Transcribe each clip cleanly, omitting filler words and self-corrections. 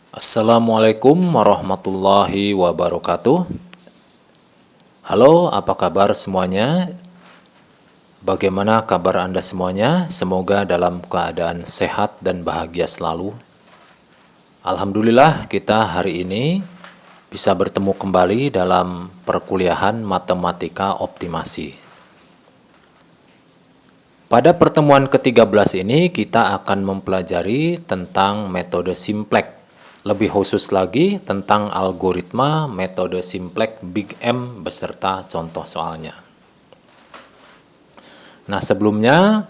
Assalamualaikum warahmatullahi wabarakatuh. Halo, apa kabar semuanya? Bagaimana kabar Anda semuanya? Semoga dalam keadaan sehat dan bahagia selalu. Alhamdulillah, kita hari ini bisa bertemu kembali dalam perkuliahan matematika optimasi. Pada pertemuan ke-13 ini kita akan mempelajari tentang metode simplex. Lebih khusus lagi tentang algoritma metode simplex Big M beserta contoh soalnya. Nah, sebelumnya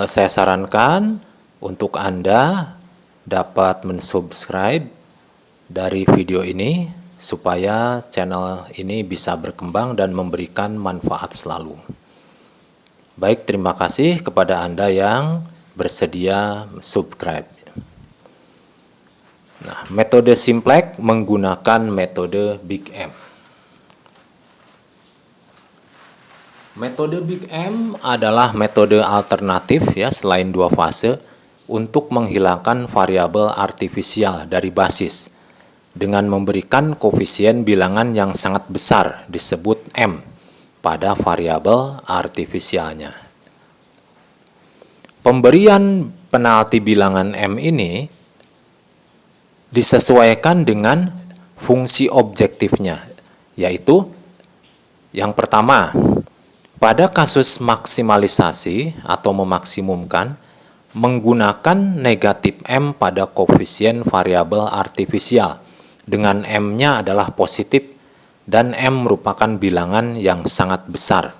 saya sarankan untuk Anda dapat mensubscribe dari video ini supaya channel ini bisa berkembang dan memberikan manfaat selalu. Baik, terima kasih kepada Anda yang bersedia subscribe. Nah, metode simplex menggunakan metode Big M. Metode Big M adalah metode alternatif ya selain dua fase untuk menghilangkan variabel artifisial dari basis dengan memberikan koefisien bilangan yang sangat besar disebut M pada variabel artifisialnya. Pemberian penalti bilangan M ini disesuaikan dengan fungsi objektifnya, yaitu yang pertama, pada kasus maksimalisasi atau memaksimumkan, menggunakan negatif M pada koefisien variabel artifisial, dengan M-nya adalah positif dan M merupakan bilangan yang sangat besar.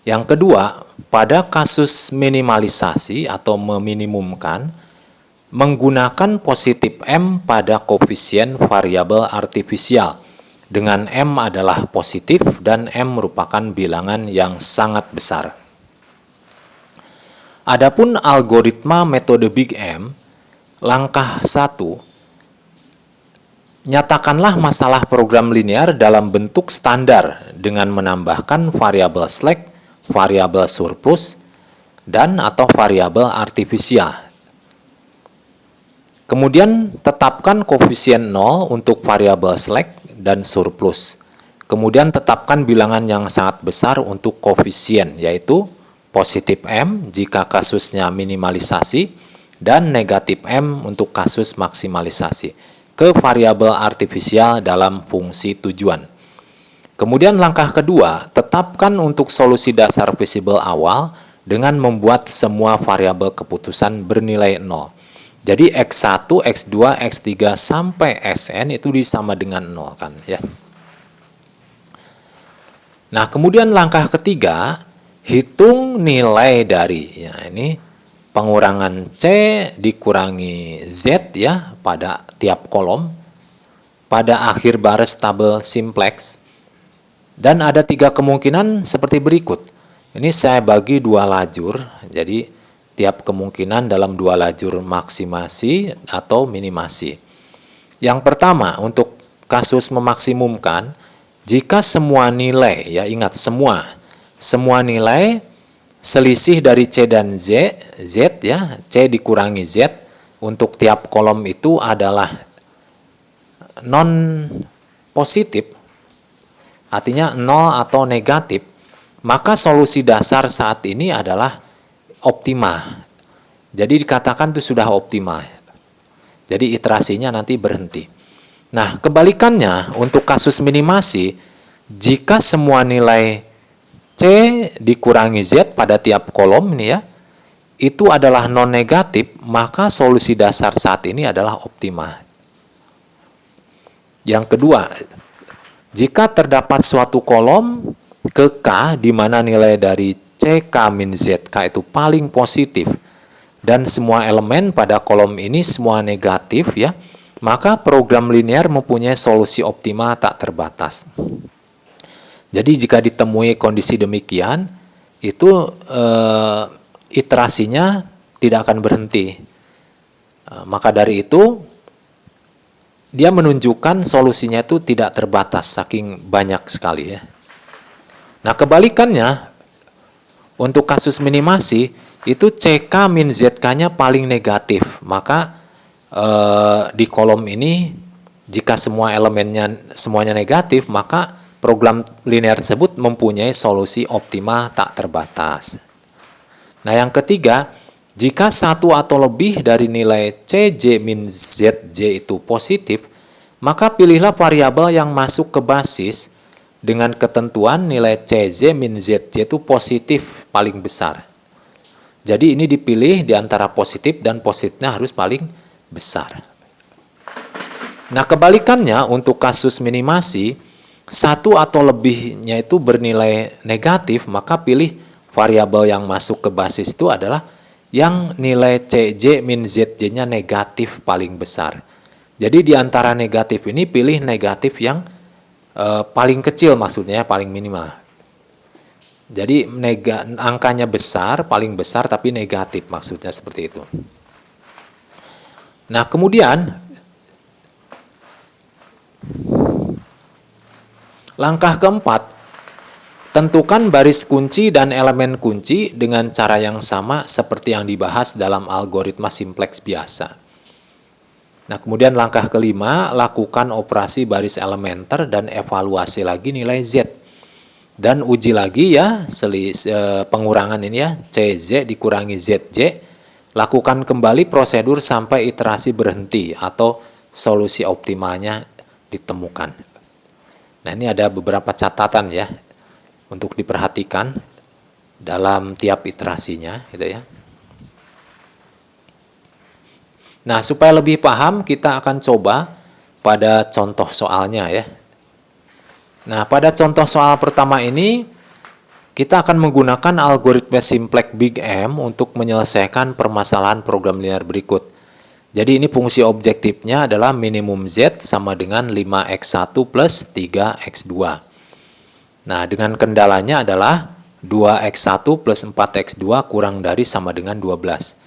Yang kedua, pada kasus minimalisasi atau meminimumkan, menggunakan positif M pada koefisien variabel artifisial dengan M adalah positif dan M merupakan bilangan yang sangat besar. Adapun algoritma metode Big M, langkah 1, nyatakanlah masalah program linear dalam bentuk standar dengan menambahkan variabel slack, variabel surplus, dan atau variabel artifisial. Kemudian tetapkan koefisien 0 untuk variabel slack dan surplus. Kemudian tetapkan bilangan yang sangat besar untuk koefisien, yaitu positif M jika kasusnya minimalisasi dan negatif M untuk kasus maksimalisasi ke variabel artifisial dalam fungsi tujuan. Kemudian langkah kedua, tetapkan untuk solusi dasar visible awal dengan membuat semua variabel keputusan bernilai 0. Jadi X1, X2, X3 sampai Sn itu disama dengan 0 kan ya. Nah, kemudian langkah ketiga, hitung nilai dari ya ini pengurangan C dikurangi Z ya pada tiap kolom pada akhir baris tabel simplex. Dan ada 3 kemungkinan seperti berikut. Ini saya bagi 2 lajur. Jadi tiap kemungkinan dalam 2 lajur maksimasi atau minimasi. Yang pertama, untuk kasus memaksimumkan, jika semua nilai, ya ingat semua nilai selisih dari C dan Z ya, C dikurangi Z, untuk tiap kolom itu adalah non positif, artinya 0 atau negatif, maka solusi dasar saat ini adalah optima. Jadi dikatakan itu sudah optima. Jadi iterasinya nanti berhenti. Nah, kebalikannya untuk kasus minimasi, jika semua nilai C dikurangi Z pada tiap kolom ini ya, itu adalah non negatif, maka solusi dasar saat ini adalah optima. Yang kedua, jika terdapat suatu kolom ke K di mana nilai dari CK min ZK itu paling positif dan semua elemen pada kolom ini semua negatif ya, maka program linear mempunyai solusi optima tak terbatas. Jadi jika ditemui kondisi demikian, itu iterasinya tidak akan berhenti. Maka dari itu dia menunjukkan solusinya itu tidak terbatas saking banyak sekali ya. Nah, kebalikannya untuk kasus minimasi, itu CK min ZK-nya paling negatif, maka di kolom ini jika semua elemennya semuanya negatif, maka program linear tersebut mempunyai solusi optimal tak terbatas. Nah, yang ketiga, jika satu atau lebih dari nilai Cj min Zj itu positif, maka pilihlah variabel yang masuk ke basis dengan ketentuan nilai Cj min Zj itu positif paling besar. Jadi ini dipilih di antara positif dan positifnya harus paling besar. Nah, kebalikannya untuk kasus minimasi, satu atau lebihnya itu bernilai negatif, maka pilih variabel yang masuk ke basis itu adalah yang nilai Cj min Zj-nya negatif paling besar. Jadi di antara negatif ini pilih negatif yang paling kecil, maksudnya paling minimal. Jadi angkanya besar, paling besar tapi negatif, maksudnya seperti itu. Nah, kemudian langkah keempat, tentukan baris kunci dan elemen kunci dengan cara yang sama seperti yang dibahas dalam algoritma simplex biasa. Nah, kemudian langkah kelima, lakukan operasi baris elementer dan evaluasi lagi nilai Z. Dan uji lagi ya, pengurangan ini ya, Cz dikurangi Zj. Lakukan kembali prosedur sampai iterasi berhenti atau solusi optimalnya ditemukan. Nah, ini ada beberapa catatan ya untuk diperhatikan dalam tiap iterasinya, gitu ya. Nah, supaya lebih paham, kita akan coba pada contoh soalnya ya. Nah, pada contoh soal pertama ini, kita akan menggunakan algoritma simplex Big M untuk menyelesaikan permasalahan program linear berikut. Jadi ini fungsi objektifnya adalah minimum Z sama dengan 5x1 plus 3x2. Nah, dengan kendalanya adalah 2x1 plus 4x2 kurang dari sama dengan 12.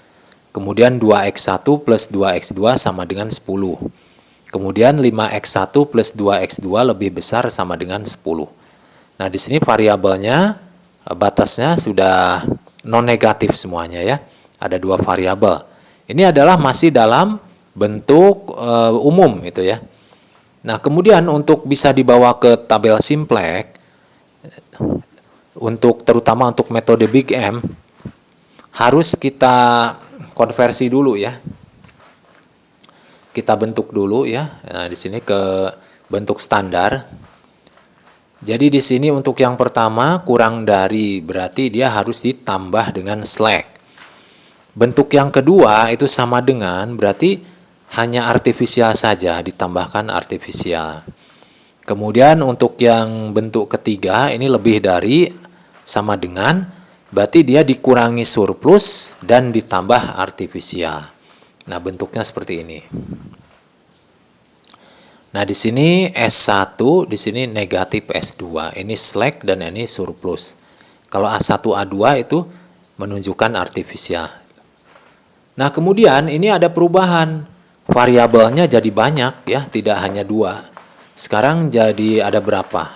Kemudian 2x1 plus 2x2 sama dengan 10. Kemudian 5x1 plus 2x2 lebih besar sama dengan 10. Nah, di sini variabelnya, batasnya sudah non-negatif semuanya ya. Ada dua variabel. Ini adalah masih dalam bentuk umum itu ya. Nah, kemudian untuk bisa dibawa ke tabel simplex, terutama untuk metode Big M, harus kita konversi dulu ya. Kita bentuk dulu ya. Nah, di sini ke bentuk standar. Jadi di sini untuk yang pertama kurang dari berarti dia harus ditambah dengan slack. Bentuk yang kedua itu sama dengan berarti hanya artifisial saja, ditambahkan artifisial. Kemudian untuk yang bentuk ketiga ini lebih dari sama dengan berarti dia dikurangi surplus dan ditambah artifisial. Nah, bentuknya seperti ini. Nah, di sini S1, di sini negatif S2. Ini slack dan ini surplus. Kalau A1, A2 itu menunjukkan artifisial. Nah, kemudian ini ada perubahan. Variabelnya jadi banyak ya, tidak hanya 2. Sekarang jadi ada berapa?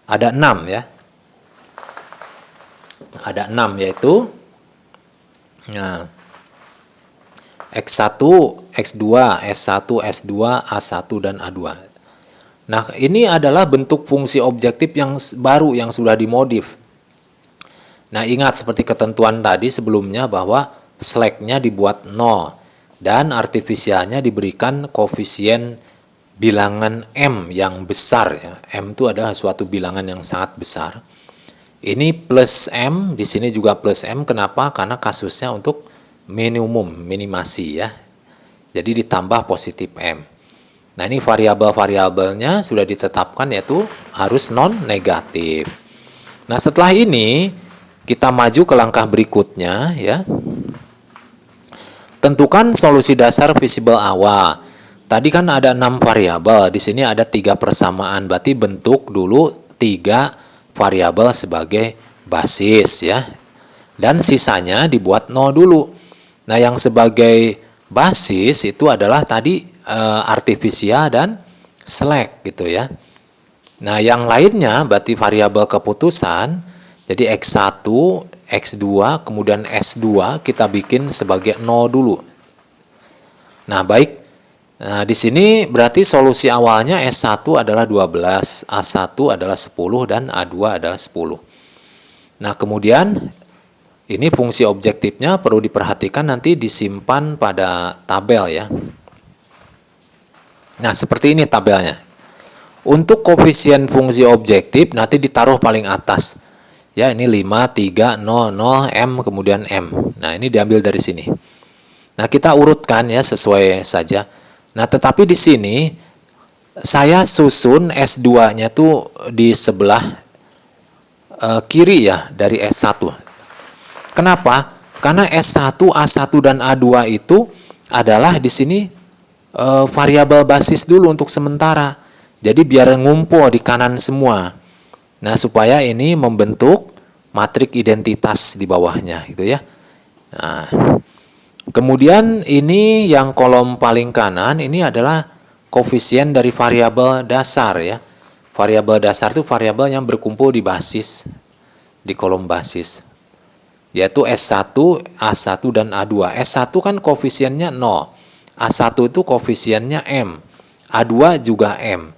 Ada 6 ya. Ada 6 yaitu nah, X1, X2, S1, S2, A1, dan A2. Nah, ini adalah bentuk fungsi objektif yang baru yang sudah dimodif. Nah, ingat seperti ketentuan tadi sebelumnya bahwa slack-nya dibuat 0 dan artifisialnya diberikan koefisien bilangan M yang besar ya. M itu adalah suatu bilangan yang sangat besar. Ini plus M, di sini juga plus M. Kenapa? Karena kasusnya untuk minimasi ya. Jadi ditambah positif M. Nah, ini variabel-variabelnya sudah ditetapkan yaitu harus non-negatif. Nah, setelah ini kita maju ke langkah berikutnya ya. Tentukan solusi dasar visible awal. Tadi kan ada 6 variabel, di sini ada 3 persamaan. Berarti bentuk dulu 3 variabel sebagai basis ya. Dan sisanya dibuat 0 dulu. Nah, yang sebagai basis itu adalah tadi artifisial dan slack gitu ya. Nah, yang lainnya berarti variabel keputusan. Jadi X1, X2, kemudian S2 kita bikin sebagai 0 dulu. Nah, baik. Nah, di sini berarti solusi awalnya S1 adalah 12, A1 adalah 10, dan A2 adalah 10. Nah, kemudian ini fungsi objektifnya perlu diperhatikan, nanti disimpan pada tabel ya. Nah, seperti ini tabelnya. Untuk koefisien fungsi objektif nanti ditaruh paling atas. Ya, ini 5, 3, 0, 0, M, kemudian M. Nah, ini diambil dari sini. Nah, kita urutkan ya sesuai saja. Nah, tetapi di sini saya susun S2-nya tuh di sebelah kiri ya dari S1. Kenapa? Karena S1, A1 dan A2 itu adalah di sini variabel basis dulu untuk sementara. Jadi biar ngumpul di kanan semua. Nah, supaya ini membentuk matrik identitas di bawahnya gitu ya. Nah, kemudian ini yang kolom paling kanan ini adalah koefisien dari variabel dasar ya. Variabel dasar itu variabel yang berkumpul di basis, di kolom basis. Yaitu S1, A1 dan A2. S1 kan koefisiennya 0. A1 itu koefisiennya M. A2 juga M.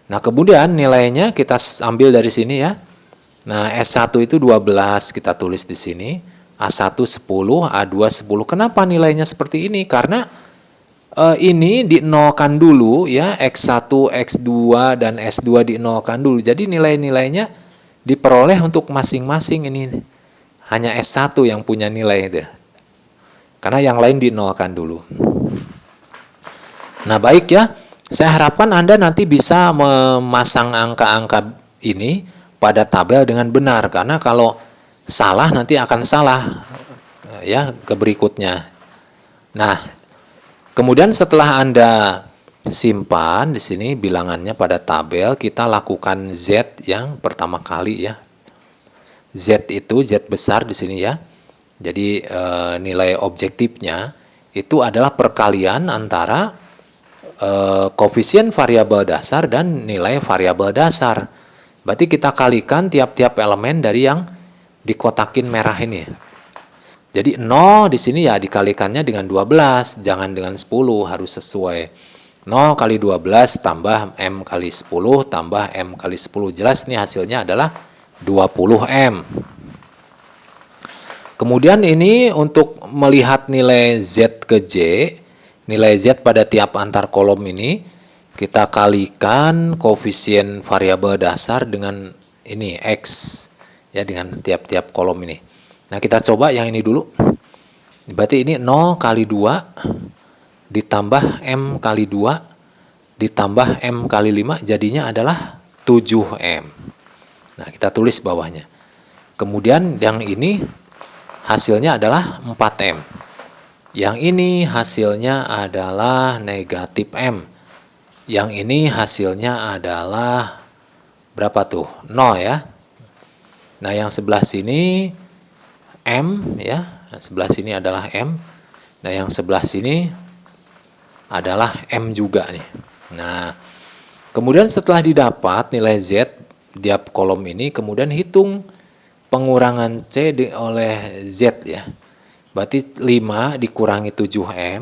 Nah, kemudian nilainya kita ambil dari sini ya. Nah, S1 itu 12 kita tulis di sini. A1 10, A2 10. Kenapa nilainya seperti ini? Karena ini dinolkan dulu ya, X1, X2 dan S2 dinolkan dulu. Jadi nilai-nilainya diperoleh untuk masing-masing ini. Hanya S1 yang punya nilai itu. Karena yang lain dinolkan dulu. Nah, baik ya. Saya harapkan Anda nanti bisa memasang angka-angka ini pada tabel dengan benar, karena kalau salah nanti akan salah ya ke berikutnya. Nah, kemudian setelah Anda simpan di sini bilangannya pada tabel, kita lakukan Z yang pertama kali ya. Z itu Z besar di sini ya. Jadi nilai objektifnya itu adalah perkalian antara koefisien variabel dasar dan nilai variabel dasar. Berarti kita kalikan tiap-tiap elemen dari yang dikotakin merah ini. Jadi 0 di sini ya dikalikannya dengan 12, jangan dengan 10, harus sesuai. 0 kali 12 tambah M kali 10 tambah M kali 10. Jelas nih hasilnya adalah 20M. Kemudian ini untuk melihat nilai Z ke J, nilai Z pada tiap antar kolom ini, kita kalikan koefisien variabel dasar dengan ini X, ya dengan tiap-tiap kolom ini. Nah, kita coba yang ini dulu. Berarti ini 0 kali 2 ditambah M kali 2 ditambah M kali 5 jadinya adalah 7M. Nah, kita tulis bawahnya. Kemudian yang ini hasilnya adalah 4M. Yang ini hasilnya adalah negatif M. Yang ini hasilnya adalah berapa tuh? 0 ya. Nah, yang sebelah sini M ya. Sebelah sini adalah M. Nah, yang sebelah sini adalah M juga nih. Nah, kemudian setelah didapat nilai Z di kolom ini, kemudian hitung pengurangan C oleh Z ya. Berarti 5 dikurangi 7M,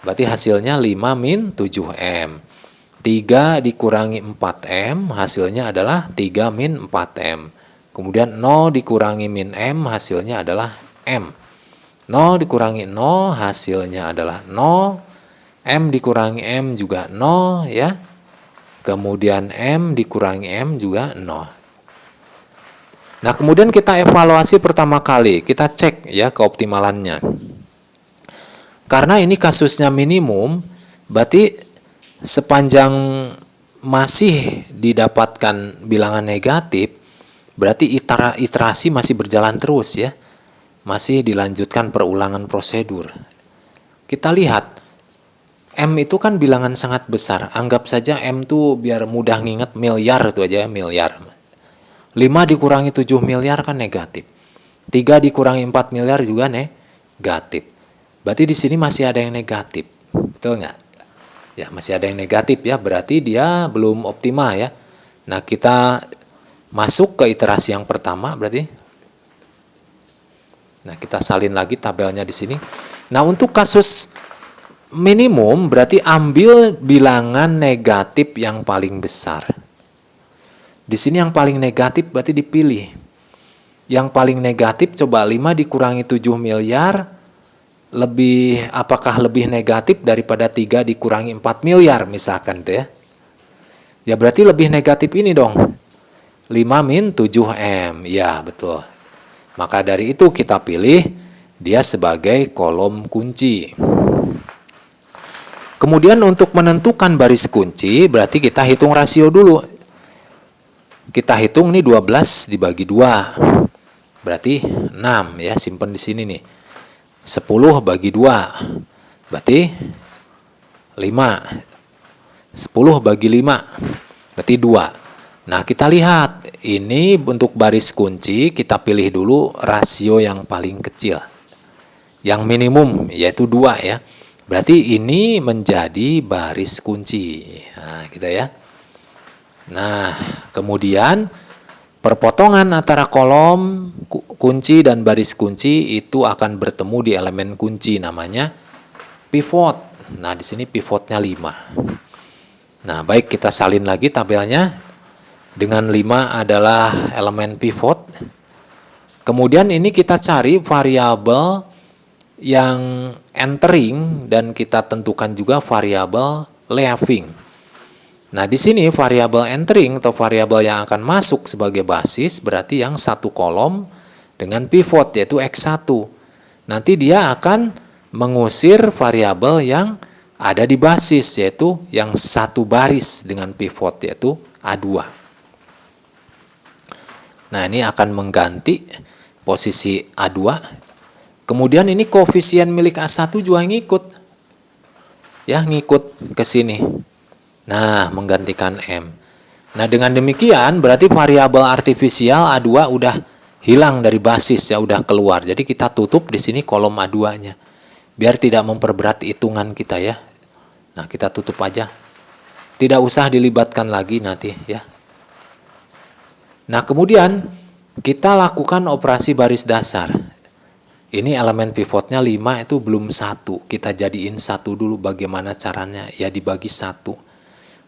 berarti hasilnya 5 min 7M. 3 dikurangi 4M, hasilnya adalah 3 min 4M. Kemudian 0 dikurangi min M, hasilnya adalah M. 0 dikurangi 0, hasilnya adalah 0. M dikurangi M juga 0 ya. Kemudian M dikurangi M juga 0. Nah, kemudian kita evaluasi pertama kali, kita cek ya keoptimalannya. Karena ini kasusnya minimum, berarti sepanjang masih didapatkan bilangan negatif, berarti iterasi masih berjalan terus ya. Masih dilanjutkan perulangan prosedur. Kita lihat, M itu kan bilangan sangat besar. Anggap saja M itu biar mudah nginget miliar itu aja ya, miliar. 5 dikurangi 7 miliar kan negatif. 3 dikurangi 4 miliar juga negatif. Berarti di sini masih ada yang negatif. Betul nggak? Ya, masih ada yang negatif ya. Berarti dia belum optimal ya. Nah, kita masuk ke iterasi yang pertama berarti. Nah, kita salin lagi tabelnya di sini. Nah, untuk kasus minimum berarti ambil bilangan negatif yang paling besar. Di sini yang paling negatif berarti dipilih. Yang paling negatif coba 5 dikurangi 7 miliar, apakah lebih negatif daripada 3 dikurangi 4 miliar misalkan tuh ya. Ya berarti lebih negatif ini dong. 5 min 7M. Ya betul. Maka dari itu kita pilih dia sebagai kolom kunci. Kemudian untuk menentukan baris kunci berarti kita hitung rasio dulu. Kita hitung nih 12 dibagi 2. Berarti 6 ya, simpen di sini nih. 10 bagi 2. Berarti 5. 10 bagi 5. Berarti 2. Nah, kita lihat. Ini untuk baris kunci kita pilih dulu rasio yang paling kecil. Yang minimum yaitu 2 ya. Berarti ini menjadi baris kunci. Nah, gitu ya. Nah, kemudian perpotongan antara kolom kunci dan baris kunci itu akan bertemu di elemen kunci namanya pivot. Nah, di sini pivotnya 5. Nah, baik kita salin lagi tabelnya. Dengan 5 adalah elemen pivot. Kemudian ini kita cari variabel yang entering dan kita tentukan juga variabel leaving. Nah, di sini variabel entering atau variabel yang akan masuk sebagai basis berarti yang satu kolom dengan pivot yaitu X1. Nanti dia akan mengusir variabel yang ada di basis yaitu yang satu baris dengan pivot yaitu A2. Nah, ini akan mengganti posisi A2. Kemudian ini koefisien milik A1 juga ngikut. Ya, ngikut ke sini. Nah, menggantikan M. Nah, dengan demikian berarti variabel artifisial A2 udah hilang dari basis ya, udah keluar. Jadi kita tutup di sini kolom A2-nya. Biar tidak memperberat hitungan kita ya. Nah, kita tutup aja. Tidak usah dilibatkan lagi nanti ya. Nah, kemudian kita lakukan operasi baris dasar. Ini elemen pivotnya 5 itu belum 1. Kita jadiin 1 dulu, bagaimana caranya? Ya dibagi 1.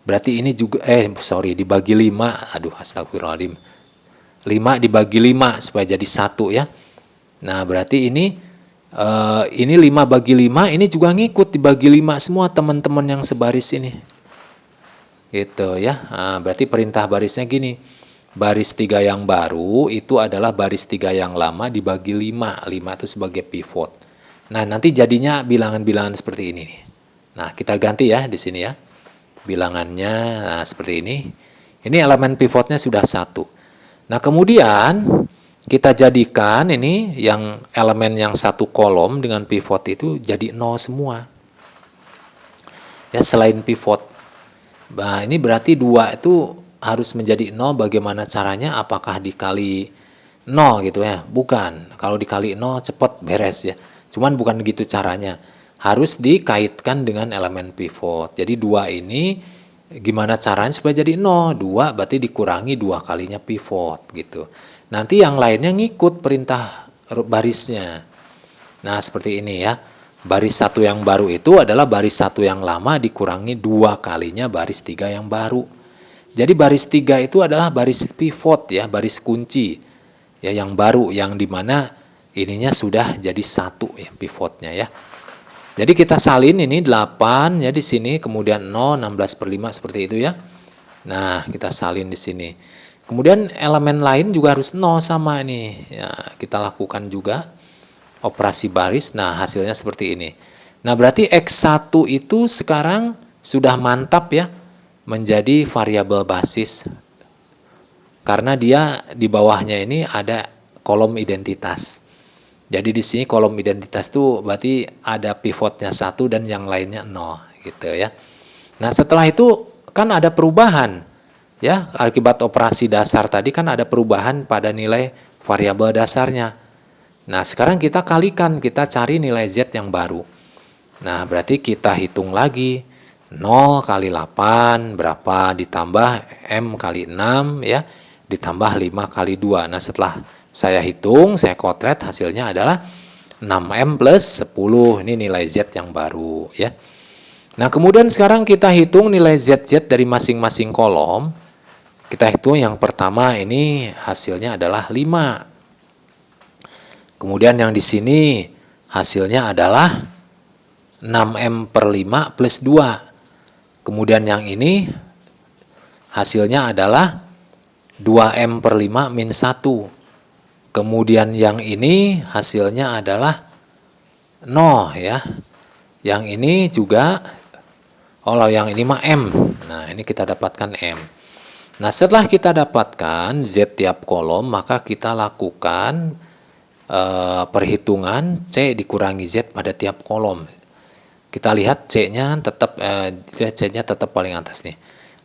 Berarti ini juga, dibagi 5. Aduh, astagfirullahaladzim. 5 dibagi 5 supaya jadi 1 ya. Nah, berarti ini 5 bagi 5, ini juga ngikut dibagi 5 semua teman-teman yang sebaris ini. Gitu ya. Nah, berarti perintah barisnya gini. Baris 3 yang baru itu adalah baris 3 yang lama dibagi 5. 5 itu sebagai pivot. Nah, nanti jadinya bilangan-bilangan seperti ini. Nah, kita ganti ya di sini ya. Bilangannya nah, seperti ini. Ini elemen pivotnya sudah 1. Nah, kemudian kita jadikan ini yang elemen yang satu kolom dengan pivot itu jadi 0 semua. Ya, selain pivot. Nah, ini berarti 2 itu harus menjadi 0. Bagaimana caranya? Apakah dikali 0 gitu ya? Bukan. Kalau dikali 0 cepat beres ya. Cuman bukan gitu caranya. Harus dikaitkan dengan elemen pivot. Jadi 2 ini gimana caranya supaya jadi 0? 2 berarti dikurangi 2 kalinya pivot gitu. Nanti yang lainnya ngikut perintah barisnya. Nah, seperti ini ya. Baris 1 yang baru itu adalah baris 1 yang lama dikurangi 2 kalinya baris 3 yang baru. Jadi baris 3 itu adalah baris pivot ya, baris kunci. Ya, yang baru yang dimana ininya sudah jadi 1 ya pivotnya ya. Jadi kita salin ini 8 ya di sini, kemudian 0, 16/5 seperti itu ya. Nah, kita salin di sini. Kemudian elemen lain juga harus 0 sama nih. Ya, kita lakukan juga operasi baris. Nah, hasilnya seperti ini. Nah, berarti X1 itu sekarang sudah mantap ya menjadi variabel basis. Karena dia di bawahnya ini ada kolom identitas. Jadi di sini kolom identitas itu berarti ada pivotnya 1 dan yang lainnya 0 gitu ya. Nah, setelah itu kan ada perubahan ya, akibat operasi dasar tadi kan ada perubahan pada nilai variabel dasarnya. Nah, sekarang kita kalikan, kita cari nilai Z yang baru. Nah, berarti kita hitung lagi 0 kali 8 berapa ditambah M kali 6 ya, ditambah 5 kali 2. Nah, setelah saya hitung, saya kotret, hasilnya adalah 6M plus 10. Ini nilai Z yang baru ya. Nah, kemudian sekarang kita hitung nilai ZZ dari masing-masing kolom. Kita hitung yang pertama ini hasilnya adalah 5. Kemudian yang di sini hasilnya adalah 6M per 5 plus 2. Kemudian yang ini hasilnya adalah 2M per 5 min 1. Kemudian yang ini hasilnya adalah 0 ya. Yang ini juga, kalau yang ini mah M. Nah, ini kita dapatkan M. Nah, setelah kita dapatkan Z tiap kolom, maka kita lakukan perhitungan C dikurangi Z pada tiap kolom. Kita lihat C-nya tetap C-nya tetap paling atas nih.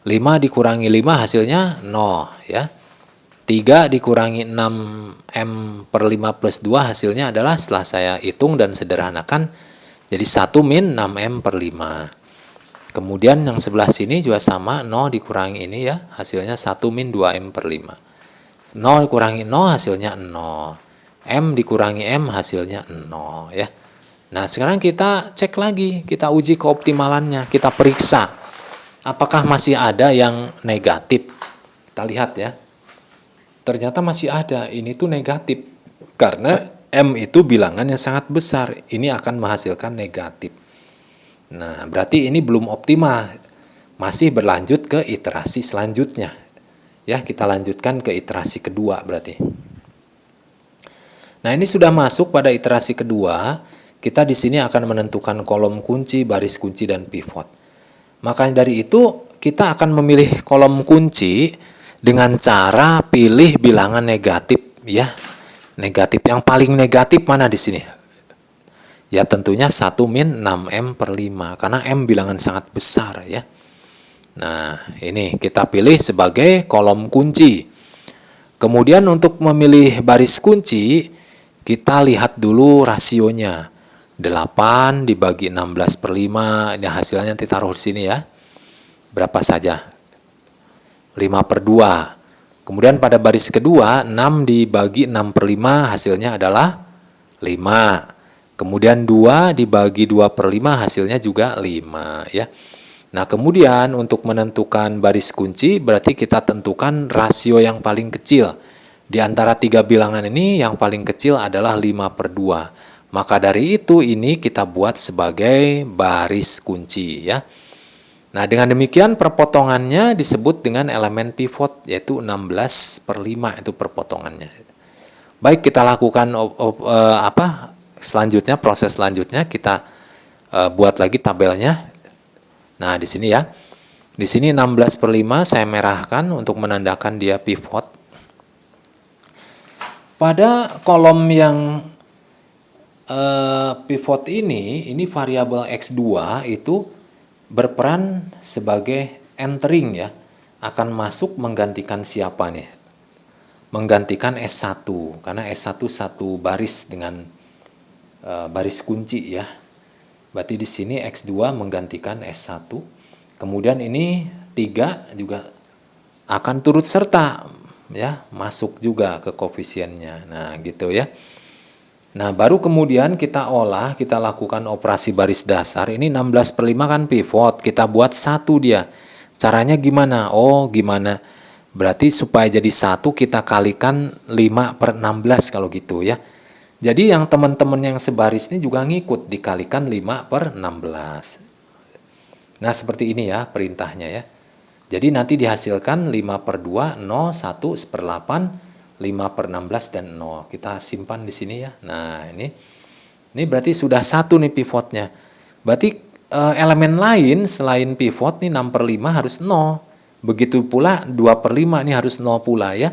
5 dikurangi 5 hasilnya 0 ya. 3 dikurangi 6M per 5 plus 2 hasilnya adalah, setelah saya hitung dan sederhanakan, jadi 1 min 6M per 5. Kemudian yang sebelah sini juga sama, 0 dikurangi ini ya, hasilnya 1 min 2M per 5. 0 dikurangi 0 hasilnya 0. M dikurangi M hasilnya 0 ya. Nah, sekarang kita cek lagi, kita uji keoptimalannya, kita periksa apakah masih ada yang negatif. Kita lihat ya. Ternyata masih ada, ini tuh negatif. Karena M itu bilangan yang sangat besar, ini akan menghasilkan negatif. Nah, berarti ini belum optimal. Masih berlanjut ke iterasi selanjutnya. Ya, kita lanjutkan ke iterasi kedua berarti. Nah, ini sudah masuk pada iterasi kedua. Kita di sini akan menentukan kolom kunci, baris kunci, dan pivot. Makanya dari itu kita akan memilih kolom kunci dengan cara pilih bilangan negatif ya. Negatif yang paling negatif mana di sini? Ya tentunya 1 min 6M per 5 karena M bilangan sangat besar ya. Nah, ini kita pilih sebagai kolom kunci. Kemudian untuk memilih baris kunci, kita lihat dulu rasionya. 8 dibagi 16 per 5, ini hasilnya nanti taruh di sini ya. Berapa saja? 5 per 2. Kemudian pada baris kedua, 6 dibagi 6 per 5, hasilnya adalah 5. Kemudian 2 dibagi 2 per 5, hasilnya juga 5 ya. Nah, kemudian untuk menentukan baris kunci, berarti kita tentukan rasio yang paling kecil. Di antara 3 bilangan ini, yang paling kecil adalah 5 per 2. Maka dari itu, ini kita buat sebagai baris kunci ya. Nah, dengan demikian perpotongannya disebut dengan elemen pivot, yaitu 16 per 5 itu perpotongannya. Baik, kita lakukan selanjutnya, proses selanjutnya kita buat lagi tabelnya. Nah, di sini ya. Di sini 16 per 5 saya merahkan untuk menandakan dia pivot. Pada kolom yang pivot ini variabel X2 itu berperan sebagai entering ya. Akan masuk menggantikan siapa nih? Menggantikan S1. Karena S1 satu baris dengan baris kunci ya. Berarti di sini X2 menggantikan S1. Kemudian ini 3 juga akan turut serta ya, masuk juga ke koefisiennya. Nah, gitu ya. Nah, baru kemudian kita olah, kita lakukan operasi baris dasar. Ini 16 per 5 kan pivot, kita buat 1 dia. Caranya gimana? Oh, gimana? Berarti supaya jadi 1 kita kalikan 5 per 16 kalau gitu ya. Jadi yang teman-teman yang sebaris ini juga ngikut, dikalikan 5 per 16. Nah, seperti ini ya perintahnya ya. Jadi nanti dihasilkan 5 per 2, 0, 1, 1/8, 5 per 16, dan 0. Kita simpan di sini ya. Nah, ini berarti sudah 1 nih pivotnya. Berarti elemen lain selain pivot nih 6 per 5 harus 0. Begitu pula 2 per 5 ini harus 0 pula ya.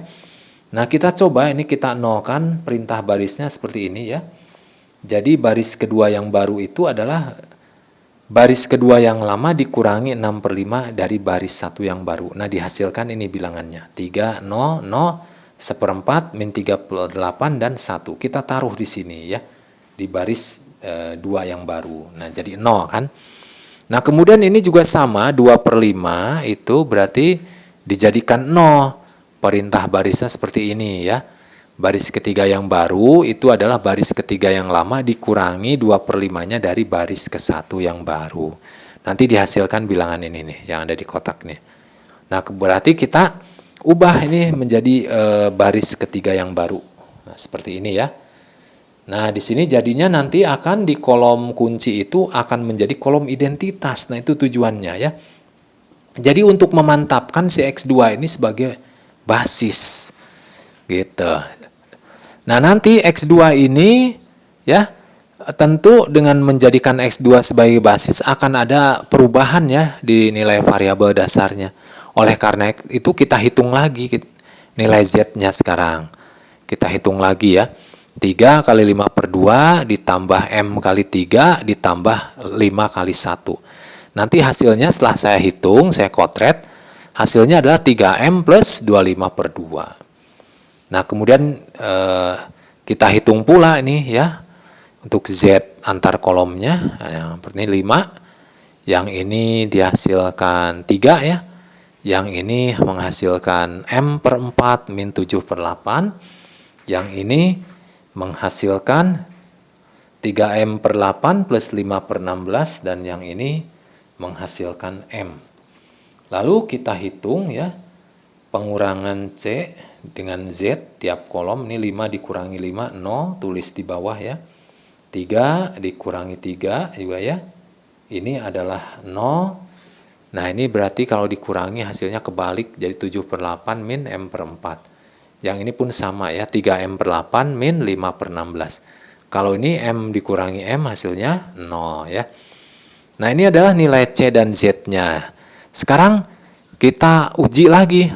Nah, kita coba ini kita nolkan perintah barisnya seperti ini ya. Jadi baris kedua yang baru itu adalah baris kedua yang lama dikurangi 6 per 5 dari baris 1 yang baru. Nah, dihasilkan ini bilangannya. 3, 0, 0, 1/4, min 38, dan 1. Kita taruh di sini ya. Di baris 2 yang baru. Nah, jadi 0 kan. Nah, kemudian ini juga sama, 2 per 5 itu berarti dijadikan 0. Perintah barisnya seperti ini ya. Baris ketiga yang baru itu adalah baris ketiga yang lama dikurangi 2 per 5-nya dari baris ke-1 yang baru. Nah, Nanti dihasilkan bilangan ini nih yang ada di kotak nih. Nah, berarti kita ubah ini menjadi baris ketiga yang baru. Nah, seperti ini ya. Nah, di sini jadinya nanti akan di kolom kunci itu akan menjadi kolom identitas. Nah, itu tujuannya ya. Jadi untuk memantapkan si X2 ini sebagai basis. Gitu. Nah, nanti X2 ini ya tentu dengan menjadikan X2 sebagai basis akan ada perubahan ya di nilai variabel dasarnya. Oleh karena itu kita hitung lagi nilai Z-nya sekarang. Kita hitung lagi ya. 3 kali 5 per 2 ditambah M kali 3 ditambah 5 kali 1. Nanti hasilnya setelah saya hitung, saya kotret, hasilnya adalah 3M plus 25 per 2. Nah, kemudian kita hitung pula ini ya, untuk Z antar kolomnya, yang ini 5, yang ini dihasilkan 3 ya, yang ini menghasilkan M per 4 min 7 per 8, yang ini menghasilkan 3M per 8 plus 5 per 16, dan yang ini menghasilkan M. Lalu kita hitung ya, pengurangan C dengan Z tiap kolom, ini 5 dikurangi 5, 0, tulis di bawah ya. 3 dikurangi 3 juga ya, ini adalah 0. Nah, ini berarti kalau dikurangi hasilnya kebalik, jadi 7 per 8 min M per 4. Yang ini pun sama ya, 3M per 8 min 5 per 16. Kalau ini M dikurangi M hasilnya 0 ya. Nah, ini adalah nilai C dan Z-nya. Sekarang kita uji lagi.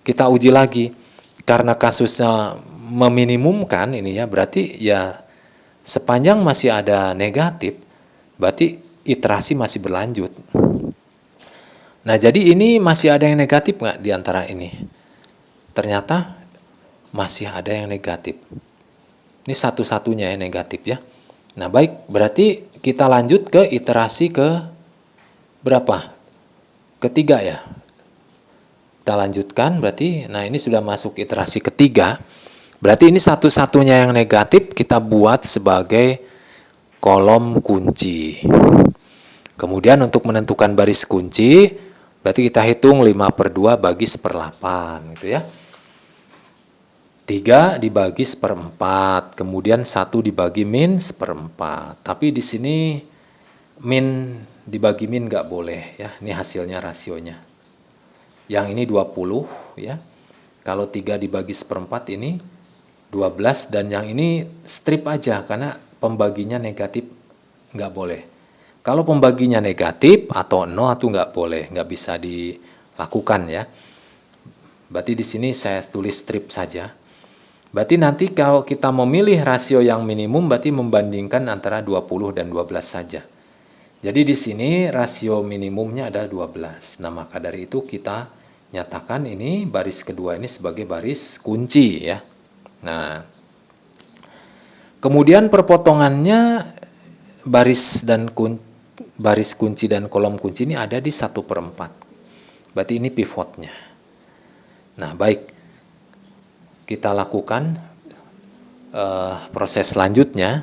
Kita uji lagi. Karena kasusnya meminimumkan ini ya, berarti ya sepanjang masih ada negatif, berarti iterasi masih berlanjut. Nah, jadi ini masih ada yang negatif nggak di antara ini? Ternyata masih ada yang negatif. Ini satu-satunya yang negatif ya. Nah, baik, berarti kita lanjut ke iterasi ke berapa? Ketiga ya. Kita lanjutkan berarti, nah ini sudah masuk iterasi ketiga. Berarti ini satu-satunya yang negatif kita buat sebagai kolom kunci. Kemudian untuk menentukan baris kunci, berarti kita hitung 5 per 2 bagi 1/8 gitu ya. 3 dibagi 1/4, kemudian 1 dibagi min 1/4. Tapi di sini min dibagi min nggak boleh ya, ini hasilnya rasionya. Yang ini 20 ya, kalau 3 dibagi 1/4 ini 12, dan yang ini strip aja karena pembaginya negatif, nggak boleh. Kalau pembaginya negatif atau 0 itu nggak boleh, nggak bisa dilakukan ya. Berarti di sini saya tulis strip saja. Berarti nanti kalau kita memilih rasio yang minimum, berarti membandingkan antara 20 dan 12 saja. Jadi di sini rasio minimumnya adalah 12. Nah, maka dari itu kita nyatakan ini baris kedua ini sebagai baris kunci ya. Nah, kemudian perpotongannya baris kunci dan kolom kunci ini ada di 1/4. Berarti ini pivotnya. Nah, baik. Kita lakukan proses selanjutnya.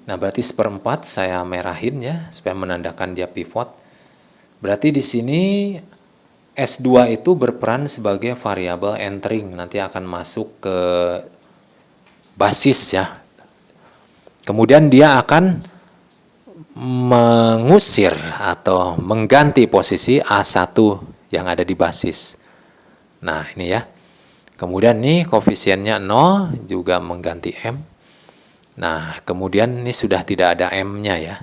Nah, berarti 1/4 saya merahin ya, supaya menandakan dia pivot. Berarti di sini S2 itu berperan sebagai variabel entering, nanti akan masuk ke basis ya. Kemudian dia akan mengusir atau mengganti posisi A1 yang ada di basis. Nah, ini ya. Kemudian nih koefisiennya 0 juga mengganti M. Nah, kemudian ini sudah tidak ada M-nya ya.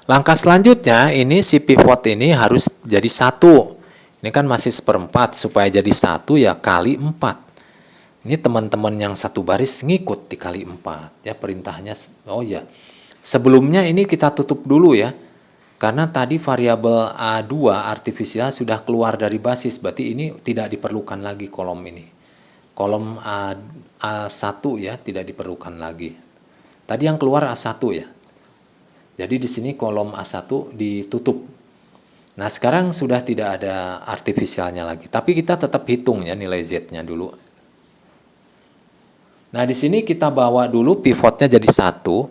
Langkah selanjutnya ini si pivot ini harus jadi 1. Ini kan masih 1/4, supaya jadi 1 ya kali 4. Ini teman-teman yang satu baris ngikut dikali 4 ya perintahnya. Oh ya. Sebelumnya ini kita tutup dulu ya. Karena tadi variabel A2 artifisial sudah keluar dari basis, berarti ini tidak diperlukan lagi kolom ini. Kolom A1 ya tidak diperlukan lagi. Tadi yang keluar A1 ya. Jadi di sini kolom A1 ditutup. Nah, sekarang sudah tidak ada artifisialnya lagi. Tapi kita tetap hitung ya nilai Z-nya dulu. Nah, di sini kita bawa dulu pivotnya jadi 1.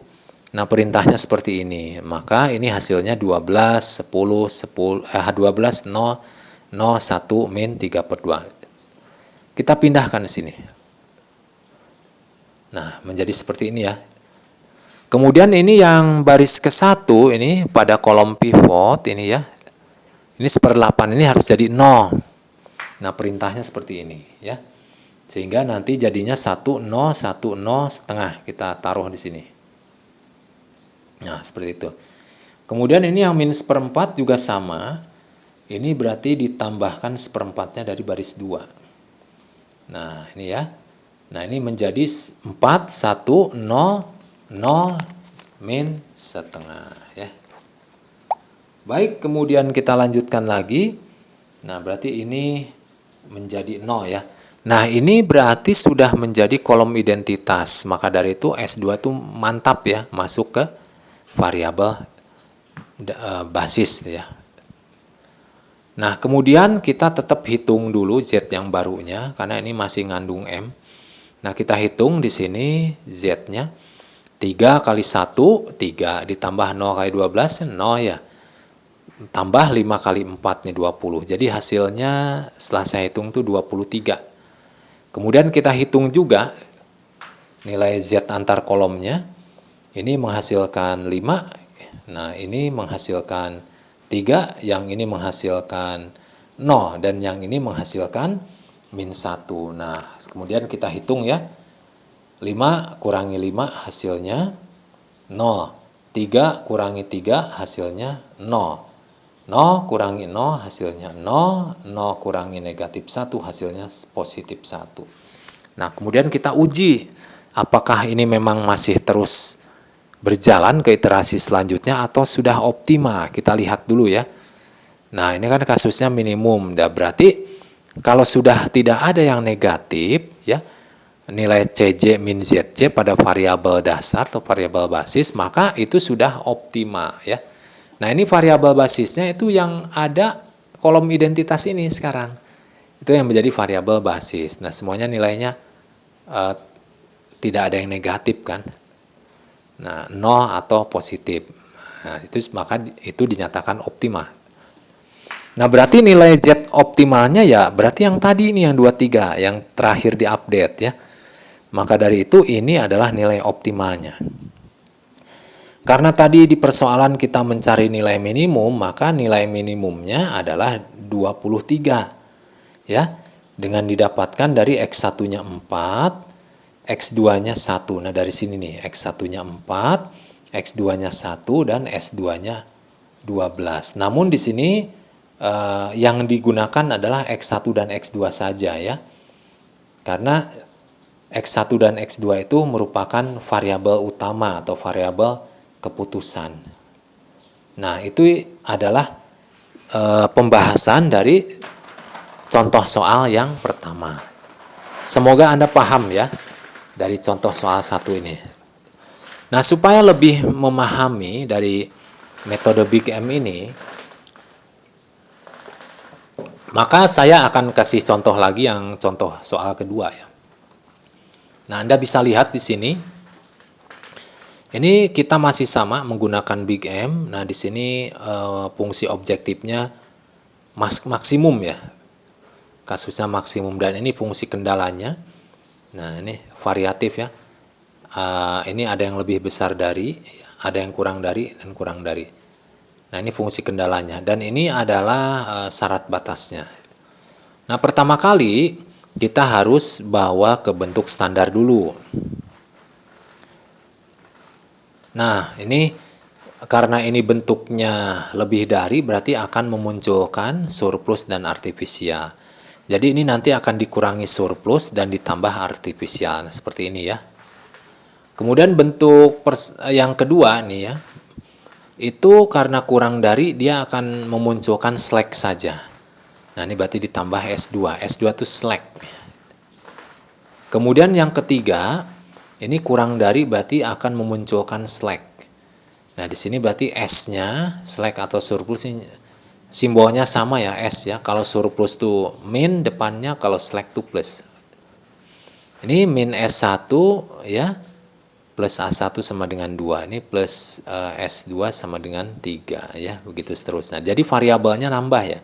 Nah, perintahnya seperti ini. Maka ini hasilnya 12, 10, 10, 12, 0, 0, 1, min 3/2. Kita pindahkan di sini. Nah, menjadi seperti ini ya. Kemudian ini yang baris ke-1 ini pada kolom pivot ini ya. Ini 1/8 ini harus jadi 0. Nah, perintahnya seperti ini ya. Sehingga nanti jadinya 1, 0, 1, 0 setengah. Kita taruh di sini. Nah, seperti itu. Kemudian ini yang min 1/4 juga sama. Ini berarti ditambahkan 1/4-nya dari baris 2. Nah, ini ya. Nah, ini menjadi 4, 1, 0, 0, min setengah ya. Baik, kemudian kita lanjutkan lagi. Nah, berarti ini menjadi 0 ya. Nah, ini berarti sudah menjadi kolom identitas. Maka dari itu S2 itu mantap ya, masuk ke variabel basis ya. Nah, kemudian kita tetap hitung dulu Z yang barunya karena ini masih ngandung M. Nah, kita hitung di sini Z-nya 3 kali 1 3 ditambah 0 kali 12 0 ya. Tambah 5 kali 4 nih 20. Jadi hasilnya setelah saya hitung tuh 23. Kemudian kita hitung juga nilai Z antar kolomnya. Ini menghasilkan 5. Nah, ini menghasilkan 3, yang ini menghasilkan 0, dan yang ini menghasilkan min 1. Nah, kemudian kita hitung ya. 5 kurangi 5 hasilnya 0. 3 kurangi 3 hasilnya 0. 0 kurangi 0 hasilnya 0. 0 kurangi negatif 1 hasilnya positif 1. Nah, kemudian kita uji apakah ini memang masih terus berjalan ke iterasi selanjutnya atau sudah optimal. Kita lihat dulu ya. Nah, ini kan kasusnya minimum. Nah, berarti kalau sudah tidak ada yang negatif ya, nilai CJ min ZJ pada variabel dasar atau variabel basis, maka itu sudah optimal ya. Nah, ini variabel basisnya itu yang ada kolom identitas ini sekarang. Itu yang menjadi variabel basis. Nah, semuanya nilainya tidak ada yang negatif kan. Nah, 0 atau positif. Nah, maka itu dinyatakan optimal. Nah, berarti nilai Z optimalnya ya berarti yang tadi ini yang 23 yang terakhir diupdate ya. Maka dari itu ini adalah nilai optimalnya. Karena tadi di persoalan kita mencari nilai minimum, maka nilai minimumnya adalah 23. Ya. Dengan didapatkan dari X1-nya 4, X2-nya 1. Nah, dari sini nih, X1-nya 4, X2-nya 1, dan S2-nya 12. Namun di sini yang digunakan adalah X1 dan X2 saja ya. Karena X1 dan X2 itu merupakan variabel utama atau variabel keputusan. Nah, itu adalah pembahasan dari contoh soal yang pertama. Semoga Anda paham ya dari contoh soal 1 ini. Nah, supaya lebih memahami dari metode Big M ini, maka saya akan kasih contoh lagi yang contoh soal kedua ya. Nah, Anda bisa lihat di sini. Ini kita masih sama menggunakan Big M. Nah, di sini fungsi objektifnya maksimum ya. Kasusnya maksimum, dan ini fungsi kendalanya. Nah, ini variatif ya. Ini ada yang lebih besar dari, ada yang kurang dari, dan kurang dari. Nah, ini fungsi kendalanya. Dan ini adalah syarat batasnya. Nah, pertama kali kita harus bawa ke bentuk standar dulu. Nah, ini karena ini bentuknya lebih dari, berarti akan memunculkan surplus dan artifisial. Jadi ini nanti akan dikurangi surplus dan ditambah artifisial. Nah, seperti ini ya. Kemudian bentuk yang kedua nih ya. Itu karena kurang dari, dia akan memunculkan slack saja. Nah, ini berarti ditambah S2. S2 itu slack. Kemudian yang ketiga, ini kurang dari berarti akan memunculkan slack. Nah, di sini berarti S-nya, slack atau surplus, simbolnya sama ya, S ya. Kalau surplus itu min depannya, kalau slack itu plus. Ini min S1 ya, plus A1 sama dengan 2. Ini plus S2 sama dengan 3 ya, begitu seterusnya. Jadi variabelnya nambah ya.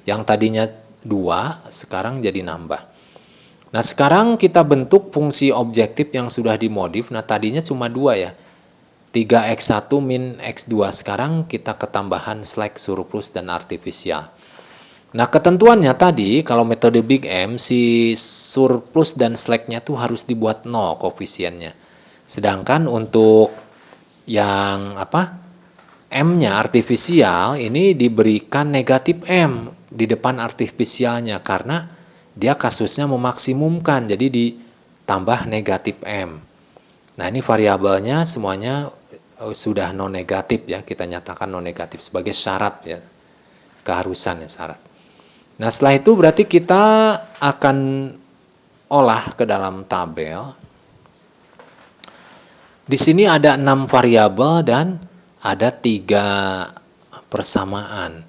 Yang tadinya 2 sekarang jadi nambah. Nah, sekarang kita bentuk fungsi objektif yang sudah dimodif. Nah, tadinya cuma 2 ya. 3x1 min x2. Sekarang kita ketambahan slack, surplus, dan artifisial. Nah, ketentuannya tadi kalau metode Big M, si surplus dan slack-nya tuh harus dibuat 0 koefisiennya. Sedangkan untuk yang M-nya artifisial ini diberikan negatif M di depan artifisialnya karena dia kasusnya memaksimumkan, jadi ditambah negatif M. Nah, ini variabelnya semuanya sudah non negatif ya, kita nyatakan non negatif sebagai syarat ya, keharusan ya, syarat. Nah, setelah itu berarti kita akan olah ke dalam tabel. Di sini ada 6 variabel dan ada 3 persamaan.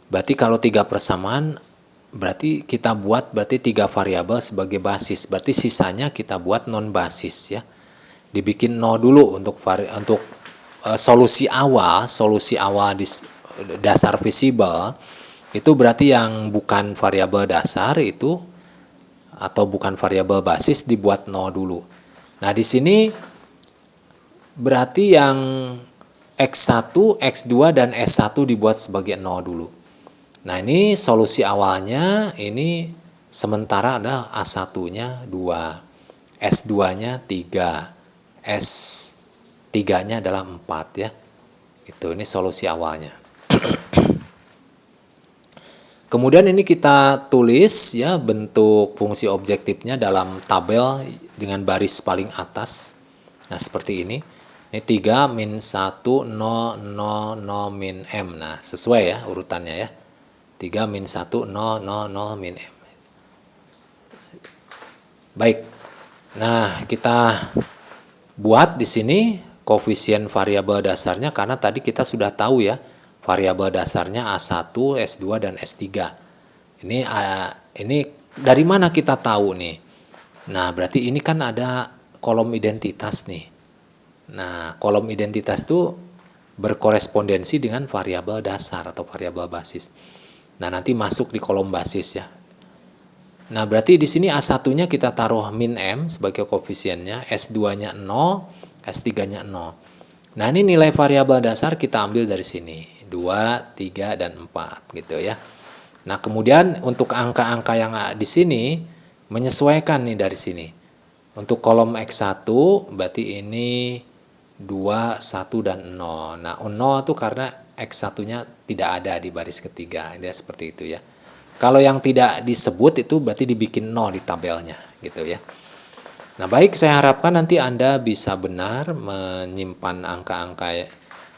Berarti kalau 3 persamaan, berarti kita buat 3 variabel sebagai basis. Berarti sisanya kita buat non basis ya. Dibikin 0 dulu untuk solusi awal di dasar visible. Itu berarti yang bukan variabel dasar itu atau bukan variabel basis dibuat 0 dulu. Nah, di sini berarti yang X1, X2, dan S1 dibuat sebagai 0 dulu. Nah, ini solusi awalnya ini sementara adalah A1-nya 2, S2-nya 3, S3-nya adalah 4 ya. Ini solusi awalnya. Kemudian ini kita tulis ya bentuk fungsi objektifnya dalam tabel dengan baris paling atas. Nah, seperti ini. Ini 3 min 1 0 0 0 min M. Nah, sesuai ya urutannya ya. 3 min 1 0 0 0 min M. Baik. Nah, kita buat di sini koefisien variabel dasarnya karena tadi kita sudah tahu ya. Variabel dasarnya A1, S2, dan S3. Ini dari mana kita tahu nih? Nah, berarti ini kan ada kolom identitas nih. Nah, kolom identitas itu berkorespondensi dengan variabel dasar atau variabel basis. Nah, nanti masuk di kolom basis ya. Nah, berarti di sini A1-nya kita taruh min M sebagai koefisiennya, S2-nya 0, S3-nya 0. Nah, ini nilai variabel dasar kita ambil dari sini. 2, 3, dan 4 gitu ya. Nah, kemudian untuk angka-angka yang di sini menyesuaikan nih dari sini. Untuk kolom X1 berarti ini 2, 1, dan 0. Nah, 0 itu karena X1-nya tidak ada di baris ketiga. Dia seperti itu ya. Kalau yang tidak disebut itu berarti dibikin 0 di tabelnya gitu ya. Nah, baik, saya harapkan nanti Anda bisa benar menyimpan angka-angka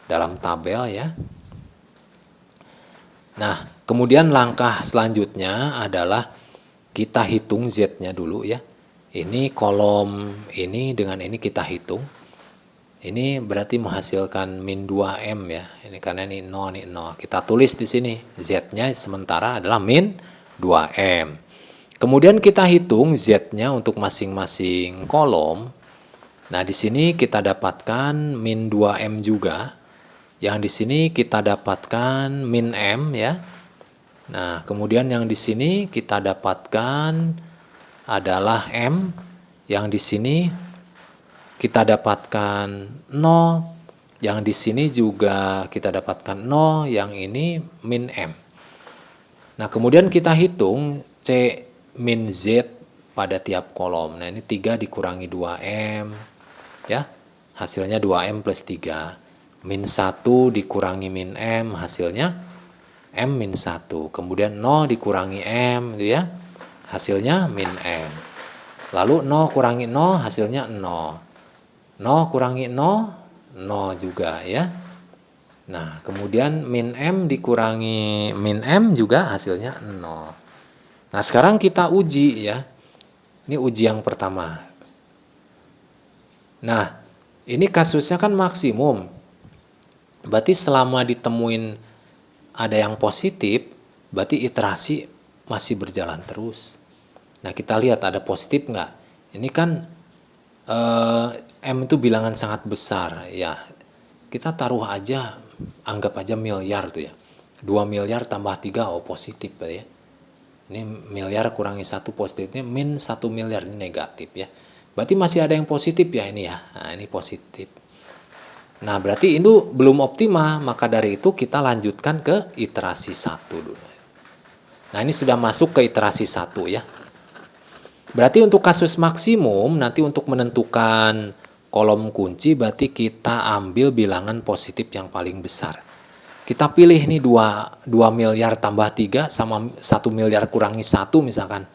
dalam tabel ya. Nah, kemudian langkah selanjutnya adalah kita hitung Z-nya dulu ya. Ini kolom ini dengan ini kita hitung. Ini berarti menghasilkan min 2M ya. Ini karena ini 0, ini 0. Kita tulis di sini Z-nya sementara adalah min 2M. Kemudian kita hitung Z-nya untuk masing-masing kolom. Nah, di sini kita dapatkan min 2M juga. Yang di sini kita dapatkan min M ya. Nah, kemudian yang di sini kita dapatkan adalah M. Yang di sini kita dapatkan 0. Yang di sini juga kita dapatkan 0. Yang ini min M. Nah, kemudian kita hitung C min Z pada tiap kolom. Nah, ini 3 dikurangi 2M. Ya, hasilnya 2M plus 3. Min 1 dikurangi min M, hasilnya M min 1. Kemudian 0 dikurangi M, gitu ya. Hasilnya min M. Lalu 0 kurangi 0, hasilnya 0. 0 kurangi 0, 0 juga ya. Nah, kemudian min M dikurangi min M juga hasilnya 0. Nah, sekarang kita uji ya. Ini uji yang pertama. Nah, ini kasusnya kan maksimum. Berarti selama ditemuin ada yang positif, berarti iterasi masih berjalan terus. Nah, kita lihat ada positif nggak? Ini kan M itu bilangan sangat besar ya. Kita taruh aja, anggap aja miliar tuh ya. 2 miliar tambah 3, oh positif ya. Ini miliar kurangi 1 positifnya, min 1 miliar ini negatif ya. Berarti masih ada yang positif ya ini ya. Nah ini positif. Nah berarti itu belum optimal, maka dari itu kita lanjutkan ke iterasi 1 dulu. Nah ini sudah masuk ke iterasi 1 ya. Berarti untuk kasus maksimum, nanti untuk menentukan kolom kunci, berarti kita ambil bilangan positif yang paling besar. Kita pilih nih 2 miliar tambah 3 sama 1 miliar kurangi 1 misalkan.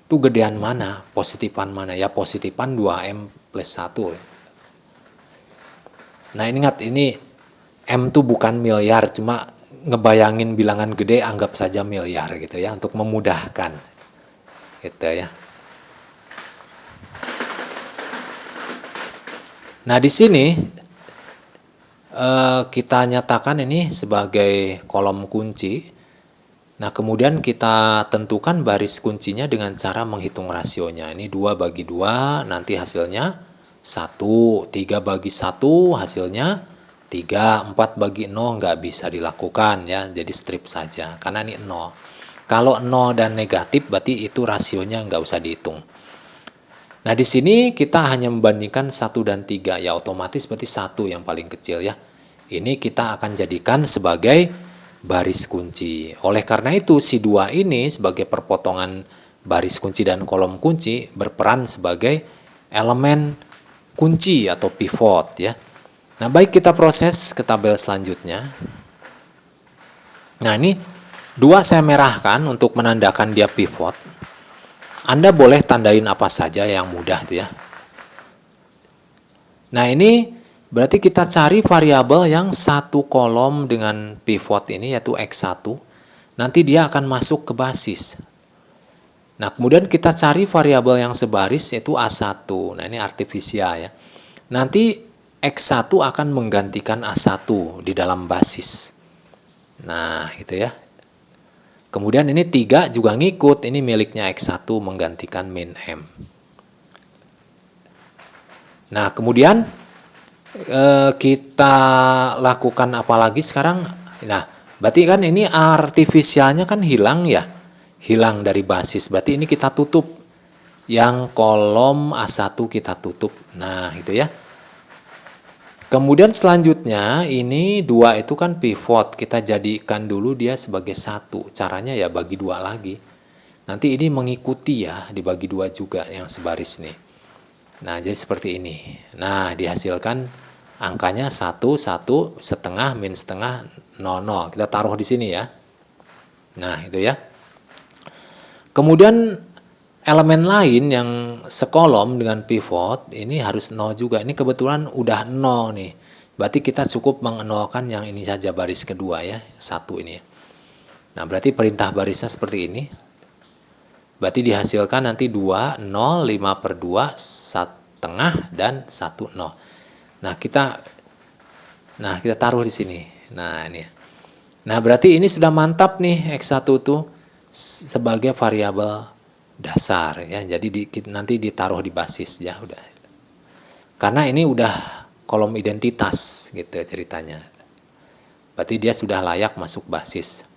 Itu gedean mana? Positifan mana? Ya positifan 2M plus 1. Nah ingat ini M tuh bukan miliar, cuma ngebayangin bilangan gede anggap saja miliar gitu ya, untuk memudahkan. Gitu ya. Nah, di sini kita nyatakan ini sebagai kolom kunci. Nah, kemudian kita tentukan baris kuncinya dengan cara menghitung rasionya. Ini 2 bagi 2, nanti hasilnya 1. 3 bagi 1, hasilnya 3. 4 bagi 0 nggak bisa dilakukan ya, jadi strip saja. Karena ini 0. Kalau 0 dan negatif, berarti itu rasionya nggak usah dihitung. Nah, di sini kita hanya membandingkan 1 dan 3. Ya, otomatis berarti 1 yang paling kecil ya. Ini kita akan jadikan sebagai baris kunci. Oleh karena itu, si 2 ini sebagai perpotongan baris kunci dan kolom kunci berperan sebagai elemen kunci atau pivot ya. Nah, baik kita proses ke tabel selanjutnya. Nah, ini 2 saya merahkan untuk menandakan dia pivot. Anda boleh tandain apa saja yang mudah tuh ya. Nah ini berarti kita cari variabel yang satu kolom dengan pivot ini yaitu X1. Nanti dia akan masuk ke basis. Nah kemudian kita cari variabel yang sebaris yaitu A1. Nah ini artifisial ya. Nanti X1 akan menggantikan A1 di dalam basis. Nah itu ya. Kemudian ini 3 juga ngikut, ini miliknya X1 menggantikan min M. Nah, kemudian kita lakukan apa lagi sekarang? Nah, berarti kan ini artifisialnya kan hilang ya. Hilang dari basis, berarti ini kita tutup. Yang kolom A1 kita tutup. Nah, itu ya. Kemudian selanjutnya ini 2 itu kan pivot, kita jadikan dulu dia sebagai 1. Caranya ya bagi 2 lagi. Nanti ini mengikuti ya, dibagi 2 juga yang sebaris nih. Nah, jadi seperti ini. Nah, dihasilkan angkanya 1, 1, setengah, min setengah, 0, 0. Kita taruh di sini ya. Nah, itu ya. Kemudian elemen lain yang sekolom dengan pivot ini harus 0 juga. Ini kebetulan udah 0 nih. Berarti kita cukup mengenolkan yang ini saja baris kedua ya. 1 ini ya. Nah berarti perintah barisnya seperti ini. Berarti dihasilkan nanti 2, 0, 5 per 2, setengah dan 1, 0. Nah kita taruh di sini. Nah ini ya. Nah berarti ini sudah mantap nih X1 tuh sebagai variabel dasar ya, jadi nanti ditaruh di basis ya udah, karena ini udah kolom identitas gitu ceritanya, berarti dia sudah layak masuk basis.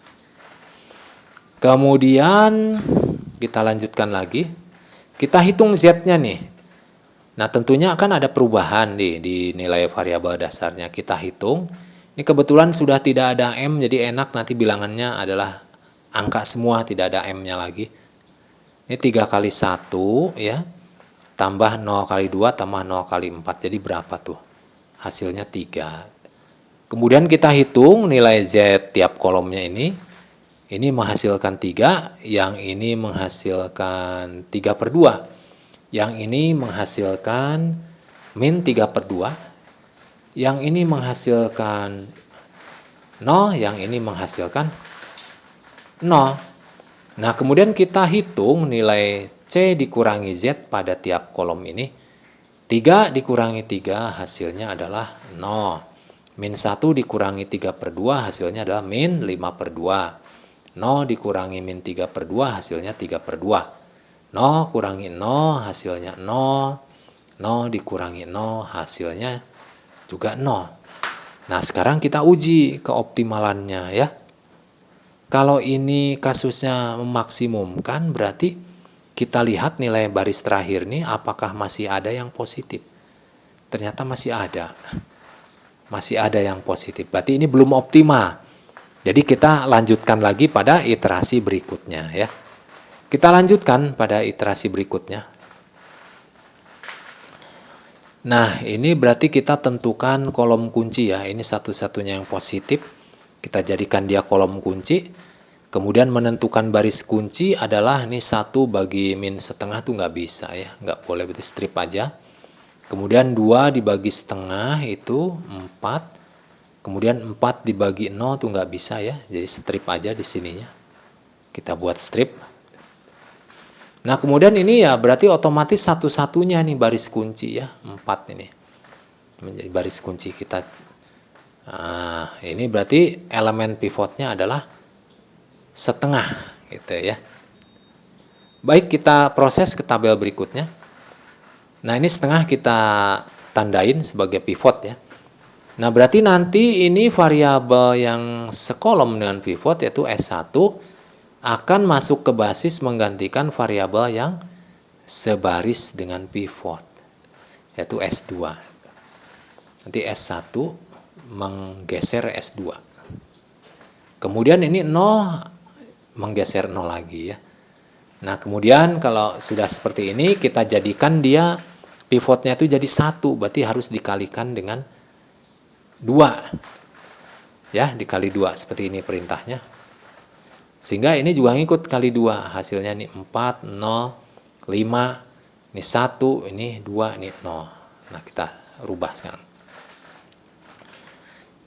Kemudian kita lanjutkan lagi, kita hitung Z-nya nih. Nah tentunya akan ada perubahan di nilai variabel dasarnya, kita hitung. Ini kebetulan sudah tidak ada M, jadi enak nanti bilangannya adalah angka semua, tidak ada M-nya lagi. Ini 3 kali 1 ya, tambah 0 kali 2, tambah 0 kali 4. Jadi berapa tuh? Hasilnya 3. Kemudian kita hitung nilai Z tiap kolomnya ini. Ini menghasilkan 3, yang ini menghasilkan 3 per 2. Yang ini menghasilkan min 3 per 2. Yang ini menghasilkan 0, yang ini menghasilkan 0. Nah, kemudian kita hitung nilai C dikurangi Z pada tiap kolom ini. 3 dikurangi 3 hasilnya adalah 0. Min 1 dikurangi 3 per 2 hasilnya adalah min 5 per 2. 0 dikurangi min 3 per 2 hasilnya 3 per 2. 0 kurangi 0 hasilnya 0. 0 dikurangi 0 hasilnya juga 0. Nah, sekarang kita uji keoptimalannya ya. Kalau ini kasusnya memaksimumkan, berarti kita lihat nilai baris terakhir nih apakah masih ada yang positif. Ternyata masih ada. Masih ada yang positif. Berarti ini belum optimal. Jadi kita lanjutkan lagi pada iterasi berikutnya ya. Kita lanjutkan pada iterasi berikutnya. Nah, ini berarti kita tentukan kolom kunci ya. Ini satu-satunya yang positif. Kita jadikan dia kolom kunci. Kemudian menentukan baris kunci adalah ini 1 bagi min setengah tuh nggak bisa ya. Nggak boleh, berarti strip aja. Kemudian 2 dibagi setengah itu 4. Kemudian 4 dibagi 0 tuh nggak bisa ya. Jadi strip aja di sininya. Kita buat strip. Nah, kemudian ini ya berarti otomatis satu-satunya nih baris kunci ya. 4 ini. Menjadi baris kunci kita. Nah, ini berarti elemen pivotnya adalah setengah gitu ya. Baik, kita proses ke tabel berikutnya. Nah, ini setengah kita tandain sebagai pivot ya. Nah, berarti nanti ini variabel yang sekolom dengan pivot yaitu S1 akan masuk ke basis menggantikan variabel yang sebaris dengan pivot yaitu S2. Nanti S1 menggeser S2. Kemudian ini 0 menggeser 0 lagi ya. Nah, kemudian kalau sudah seperti ini kita jadikan dia pivotnya itu jadi 1, berarti harus dikalikan dengan 2. Ya, dikali 2 seperti ini perintahnya. Sehingga ini juga ngikut kali 2. Hasilnya ini 4, 0, 5, ini 1, ini 2, ini 0. Nah, kita rubah sekarang.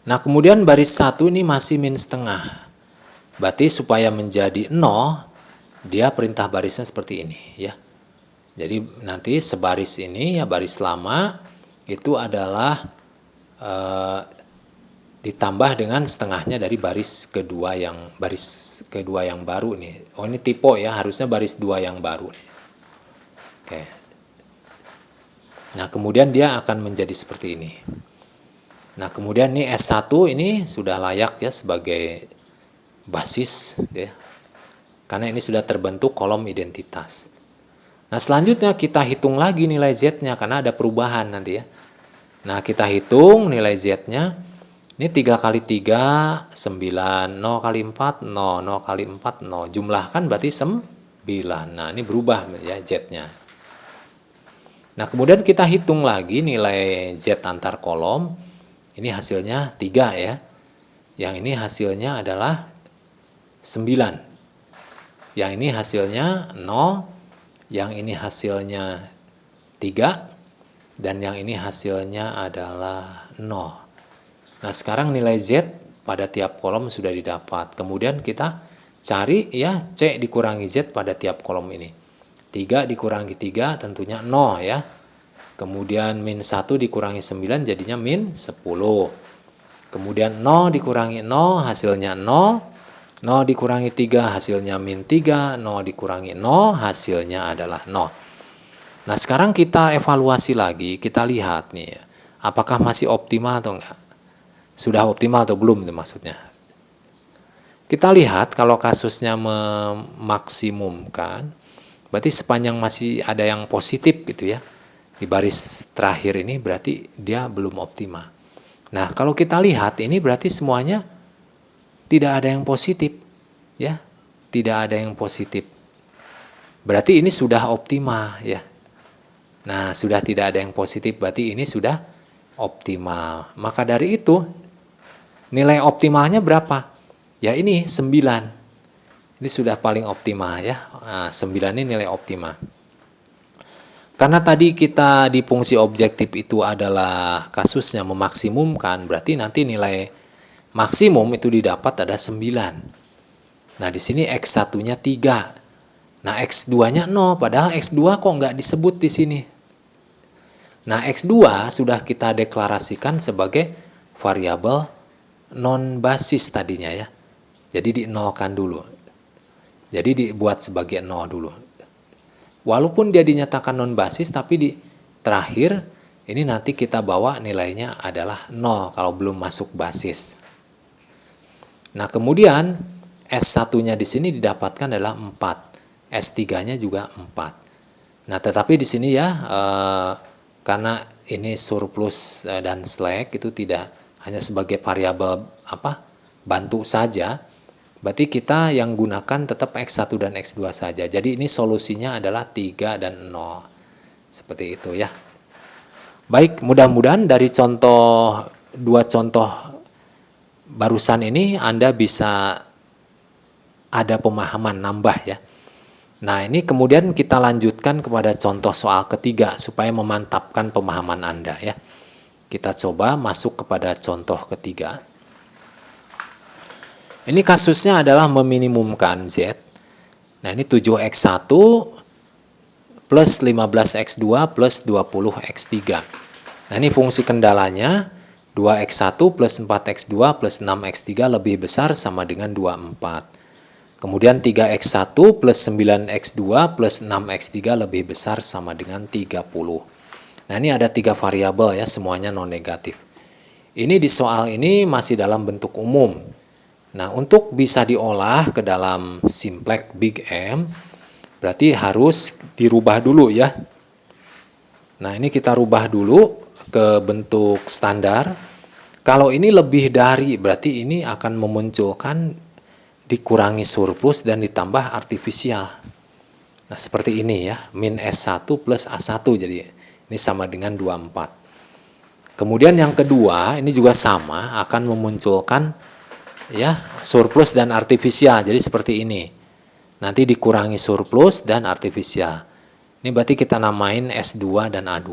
Nah, kemudian baris 1 ini masih min setengah. Berarti supaya menjadi 0, dia perintah barisnya seperti ini ya. Jadi nanti sebaris ini ya baris lama itu adalah ditambah dengan setengahnya dari baris kedua yang baru nih. Oh, ini tipe ya, harusnya baris 2 yang baru nih. Oke. Nah, kemudian dia akan menjadi seperti ini. Nah, kemudian ini S1 ini sudah layak ya sebagai basis ya. Karena ini sudah terbentuk kolom identitas. Nah, selanjutnya kita hitung lagi nilai Z-nya karena ada perubahan nanti ya. Nah, kita hitung nilai Z-nya. Ini 3 kali 3, 9. 0 kali 4, 0. 0 kali 4, 0. Jumlahkan berarti 9. Nah, ini berubah ya Z-nya. Nah, kemudian kita hitung lagi nilai Z antar kolom. Ini hasilnya 3 ya. Yang ini hasilnya adalah 9. Yang ini hasilnya 0, yang ini hasilnya 3, dan yang ini hasilnya adalah 0. Nah, sekarang nilai Z pada tiap kolom sudah didapat. Kemudian kita cari ya C dikurangi Z pada tiap kolom ini. 3 dikurangi 3 tentunya 0 ya. Kemudian min 1 dikurangi 9 jadinya min 10. Kemudian 0 dikurangi 0 hasilnya 0. 0 dikurangi 3 hasilnya min 3, 0 dikurangi 0 hasilnya adalah 0. Nah, sekarang kita evaluasi lagi, kita lihat nih apakah masih optimal atau enggak. Sudah optimal atau belum itu maksudnya. Kita lihat kalau kasusnya memaksimumkan, berarti sepanjang masih ada yang positif gitu ya. Di baris terakhir ini berarti dia belum optimal. Nah, kalau kita lihat ini berarti semuanya tidak ada yang positif ya, tidak ada yang positif. Berarti ini sudah optimal ya. Nah, sudah tidak ada yang positif berarti ini sudah optimal. Maka dari itu nilai optimalnya berapa? Ya ini 9. Ini sudah paling optimal ya. Nah, 9 ini nilai optimal. Karena tadi kita di fungsi objektif itu adalah kasusnya memaksimumkan, berarti nanti nilai maksimum itu didapat ada 9. Nah, di sini X1-nya 3. Nah, X2-nya 0, padahal X2 kok nggak disebut di sini. Nah, X2 sudah kita deklarasikan sebagai variabel non basis tadinya ya. Jadi di-nolkan dulu. Jadi dibuat sebagai 0 dulu. Walaupun dia dinyatakan non basis tapi terakhir, ini nanti kita bawa nilainya adalah 0 kalau belum masuk basis. Nah, kemudian S1-nya di sini didapatkan adalah 4. S3-nya juga 4. Nah, tetapi di sini ya, karena ini surplus dan slack itu tidak hanya sebagai variabel bantu saja, berarti kita yang gunakan tetap X1 dan X2 saja. Jadi ini solusinya adalah 3 dan 0. Seperti itu ya. Baik, mudah-mudahan dari dua contoh barusan ini Anda bisa ada pemahaman nambah ya. Nah, ini kemudian kita lanjutkan kepada contoh soal ketiga supaya memantapkan pemahaman Anda ya. Kita coba masuk kepada contoh ketiga. Ini kasusnya adalah meminimumkan Z. Nah, ini 7X1 plus 15X2 plus 20X3. Nah, ini fungsi kendalanya 2X1 plus 4X2 plus 6X3 lebih besar sama dengan 24. Kemudian 3X1 plus 9X2 plus 6X3 lebih besar sama dengan 30. Nah, ini ada 3 variabel ya, semuanya non negatif. Ini di soal ini masih dalam bentuk umum. Nah, untuk bisa diolah ke dalam simplex Big M, berarti harus dirubah dulu ya. Nah, ini kita rubah dulu ke bentuk standar. Kalau ini lebih dari, berarti ini akan memunculkan dikurangi surplus dan ditambah artifisial. Nah, seperti ini ya, min S1 plus A1, jadi ini sama dengan 24. Kemudian yang kedua, ini juga sama, akan memunculkan ya surplus dan artifisial, jadi seperti ini. Nanti dikurangi surplus dan artifisial. Ini berarti kita namain S2 dan A2.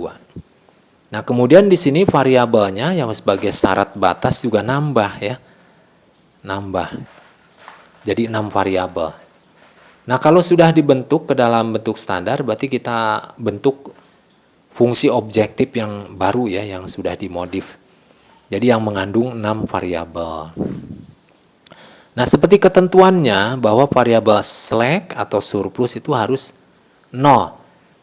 Nah, kemudian di sini variabelnya yang sebagai syarat batas juga nambah ya. Nambah. Jadi 6 variabel. Nah, kalau sudah dibentuk ke dalam bentuk standar, berarti kita bentuk fungsi objektif yang baru ya, yang sudah dimodif. Jadi yang mengandung 6 variabel. Nah, seperti ketentuannya bahwa variabel slack atau surplus itu harus 0.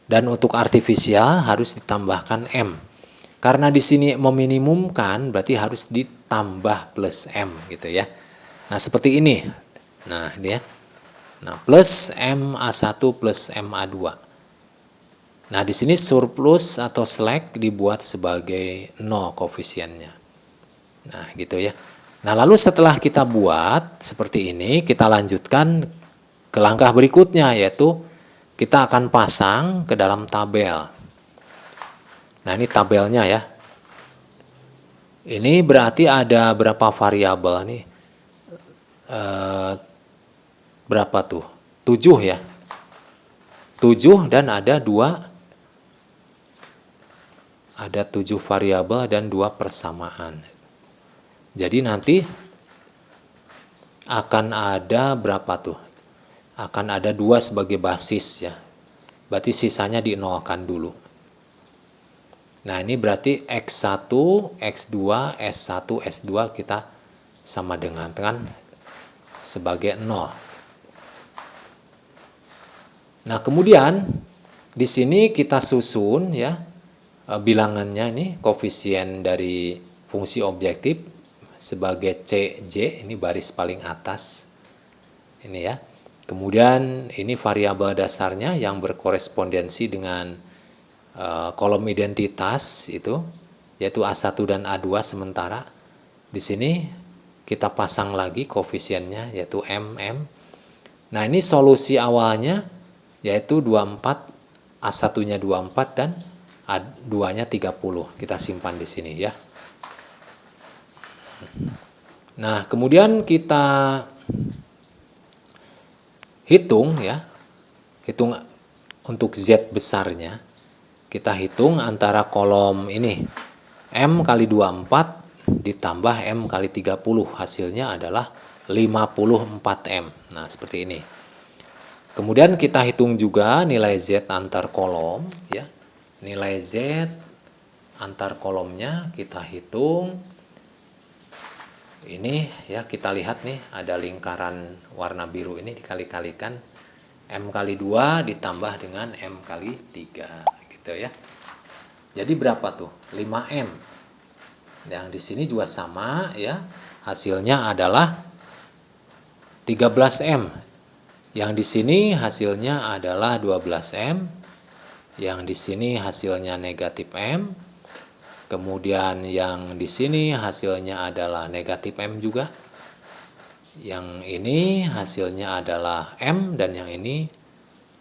Dan untuk artifisial harus ditambahkan M. Karena di sini meminimumkan, berarti harus ditambah plus M gitu ya. Nah, seperti ini. Nah, ini ya. Nah, plus MA1 plus MA2. Nah, di sini surplus atau slack dibuat sebagai 0 koefisiennya. Nah, gitu ya. Nah, lalu setelah kita buat seperti ini, kita lanjutkan ke langkah berikutnya, yaitu kita akan pasang ke dalam tabel. Nah, ini tabelnya ya. Ini berarti ada berapa variabel nih? Berapa tuh? 7 ya. 7 dan ada 7 variabel dan 2 persamaan. Jadi nanti akan ada berapa tuh? Akan ada 2 sebagai basis ya. Berarti sisanya dinolkan dulu. Nah, ini berarti X1, X2, S1, S2 kita sama dengan sebagai 0. Nah, kemudian di sini kita susun ya bilangannya ini koefisien dari fungsi objektif sebagai CJ, ini baris paling atas. Ini ya. Kemudian ini variabel dasarnya yang berkorespondensi dengan kolom identitas itu, yaitu A1 dan A2 sementara. Di sini kita pasang lagi koefisiennya yaitu MM. Nah, ini solusi awalnya yaitu 24, A1-nya 24 dan A2-nya 30. Kita simpan di sini ya. Nah, kemudian kita hitung ya. Hitung untuk Z besarnya. Kita hitung antara kolom ini M kali 24 ditambah M kali 30. Hasilnya adalah 54M. Nah, seperti ini. Kemudian kita hitung juga nilai Z antar kolom ya. Nilai Z antar kolomnya kita hitung. Ini ya, kita lihat nih ada lingkaran warna biru ini dikali-kalikan M kali 2 ditambah dengan M kali 3 gitu ya. Jadi berapa tuh? 5M. Yang di sini juga sama ya. Hasilnya adalah 13M. Yang di sini hasilnya adalah 12M. Yang di sini hasilnya negatif M. Kemudian yang di sini hasilnya adalah negatif M juga. Yang ini hasilnya adalah M dan yang ini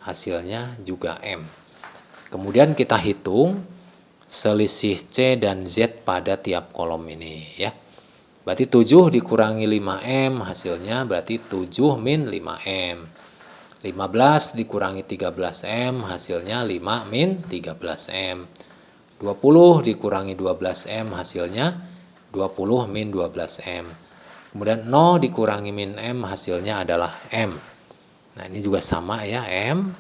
hasilnya juga M. Kemudian kita hitung selisih C dan Z pada tiap kolom ini ya. Berarti 7 dikurangi 5M hasilnya berarti 7 min 5M. 15 dikurangi 13M hasilnya 5 min 13M. 20 dikurangi 12M hasilnya 20 min 12M. Kemudian 0 dikurangi min M hasilnya adalah M. Nah ini juga sama ya M.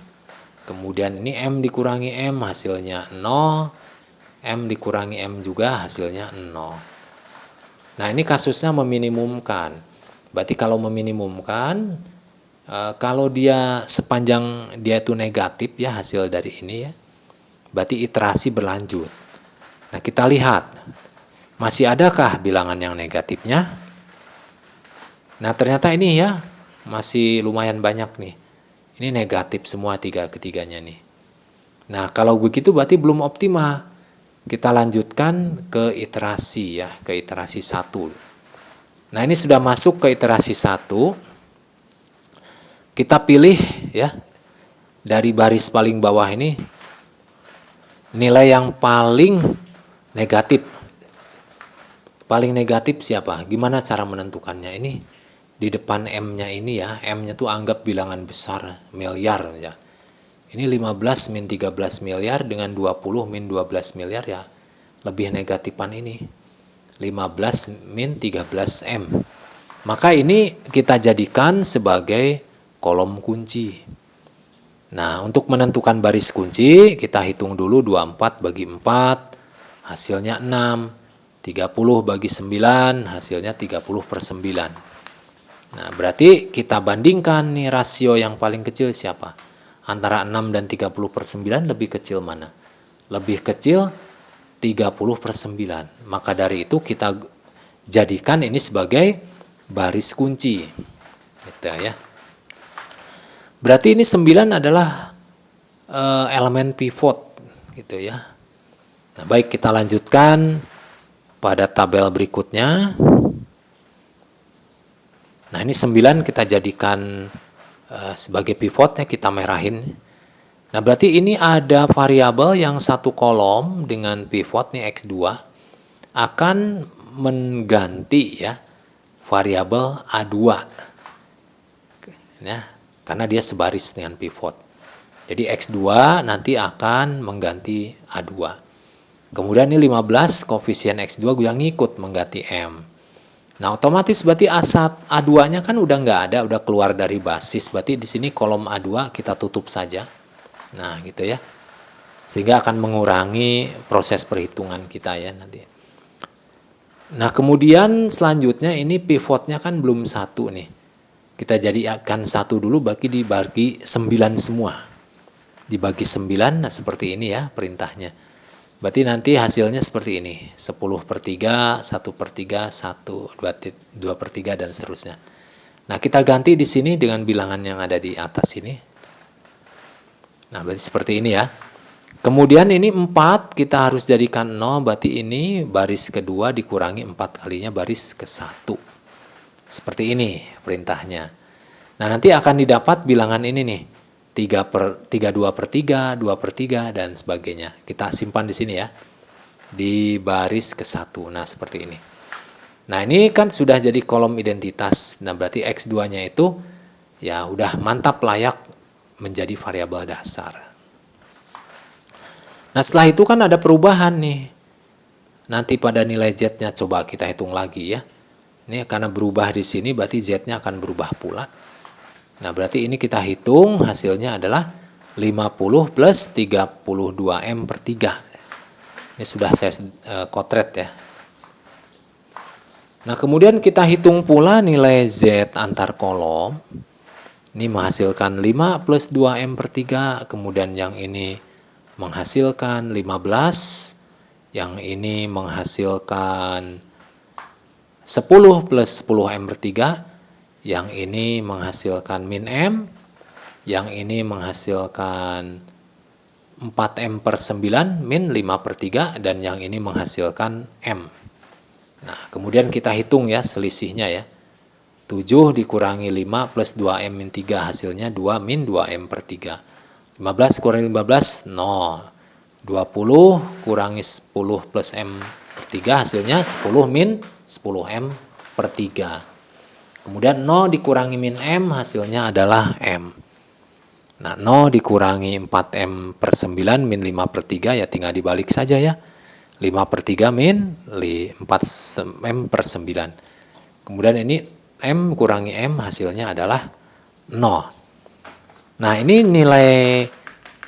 Kemudian ini M dikurangi M hasilnya 0. M dikurangi M juga hasilnya 0. Nah ini kasusnya meminimumkan. Berarti kalau meminimumkan, kalau dia sepanjang dia itu negatif ya hasil dari ini ya, berarti iterasi berlanjut. Nah kita lihat, masih adakah bilangan yang negatifnya? Nah ternyata ini ya, masih lumayan banyak nih. Ini negatif semua ketiganya nih. Nah kalau begitu berarti belum optimal. Kita lanjutkan ke iterasi ya, ke iterasi 1. Nah ini sudah masuk ke iterasi 1. Kita pilih ya, dari baris paling bawah ini, nilai yang paling negatif. Paling negatif siapa? Gimana cara menentukannya? Ini di depan M-nya ini ya, M-nya tuh anggap bilangan besar, miliar ya. Ini 15 min 13 miliar dengan 20 min 12 miliar ya. Lebih negatifan ini. 15 min 13M. Maka ini kita jadikan sebagai kolom kunci. Nah, untuk menentukan baris kunci, kita hitung dulu 24 bagi 4, hasilnya 6. 30 bagi 9, hasilnya 30/9. Nah, berarti kita bandingkan nih rasio yang paling kecil siapa? Antara 6 dan 30/9 lebih kecil mana? Lebih kecil 30/9. Maka dari itu kita jadikan ini sebagai baris kunci. Gitu ya. Berarti ini 9 adalah elemen pivot gitu ya. Nah, baik kita lanjutkan pada tabel berikutnya. Nah, ini 9 kita jadikan sebagai pivotnya, kita merahin. Nah berarti ini ada variabel yang satu kolom dengan pivot nih X2 akan mengganti ya variabel A2 ya, karena dia sebaris dengan pivot. Jadi X2 nanti akan mengganti A2. Kemudian ini 15 koefisien X2 yang ngikut mengganti M. Nah, otomatis berarti A2-nya kan udah nggak ada, udah keluar dari basis. Berarti di sini kolom A2 kita tutup saja. Nah, gitu ya. Sehingga akan mengurangi proses perhitungan kita ya nanti. Nah, kemudian selanjutnya ini pivotnya kan belum satu nih. Kita jadikan satu dulu dibagi 9 semua. Dibagi 9, nah seperti ini ya perintahnya. Berarti nanti hasilnya seperti ini, 10/3, 1/3, 2/3 dan seterusnya. Nah, kita ganti di sini dengan bilangan yang ada di atas ini. Nah, berarti seperti ini ya. Kemudian ini 4 kita harus jadikan 0, berarti ini baris kedua dikurangi 4 kalinya baris ke-1. Seperti ini perintahnya. Nah, nanti akan didapat bilangan ini nih. 2/3, 2/3 dan sebagainya. Kita simpan di sini ya. Di baris ke-1. Nah, seperti ini. Nah, ini kan sudah jadi kolom identitas. Nah, berarti X2-nya itu ya udah mantap layak menjadi variabel dasar. Nah, setelah itu kan ada perubahan nih. Nanti pada nilai Z-nya coba kita hitung lagi ya. Ini karena berubah di sini berarti Z-nya akan berubah pula. Nah, berarti ini kita hitung hasilnya adalah 50 plus 32M/3. Ini sudah saya kotret ya. Nah, kemudian kita hitung pula nilai Z antar kolom. Ini menghasilkan 5 plus 2M/3, kemudian yang ini menghasilkan 15, yang ini menghasilkan 10 plus 10M per 3, yang ini menghasilkan min M, yang ini menghasilkan 4M per 9 min 5 per 3, dan yang ini menghasilkan M. Nah, kemudian kita hitung ya selisihnya ya. 7 dikurangi 5 plus 2M min 3 hasilnya 2 min 2M per 3. 15 kurangi 15, 0. 20 kurangi 10 plus M per 3 hasilnya 10 min 10M per 3. Kemudian 0 dikurangi min M hasilnya adalah M. Nah, 0 dikurangi 4M per 9 min 5 per 3 ya tinggal dibalik saja ya. 5 per 3 min 4M per 9. Kemudian ini M kurangi M hasilnya adalah 0. Nah, ini nilai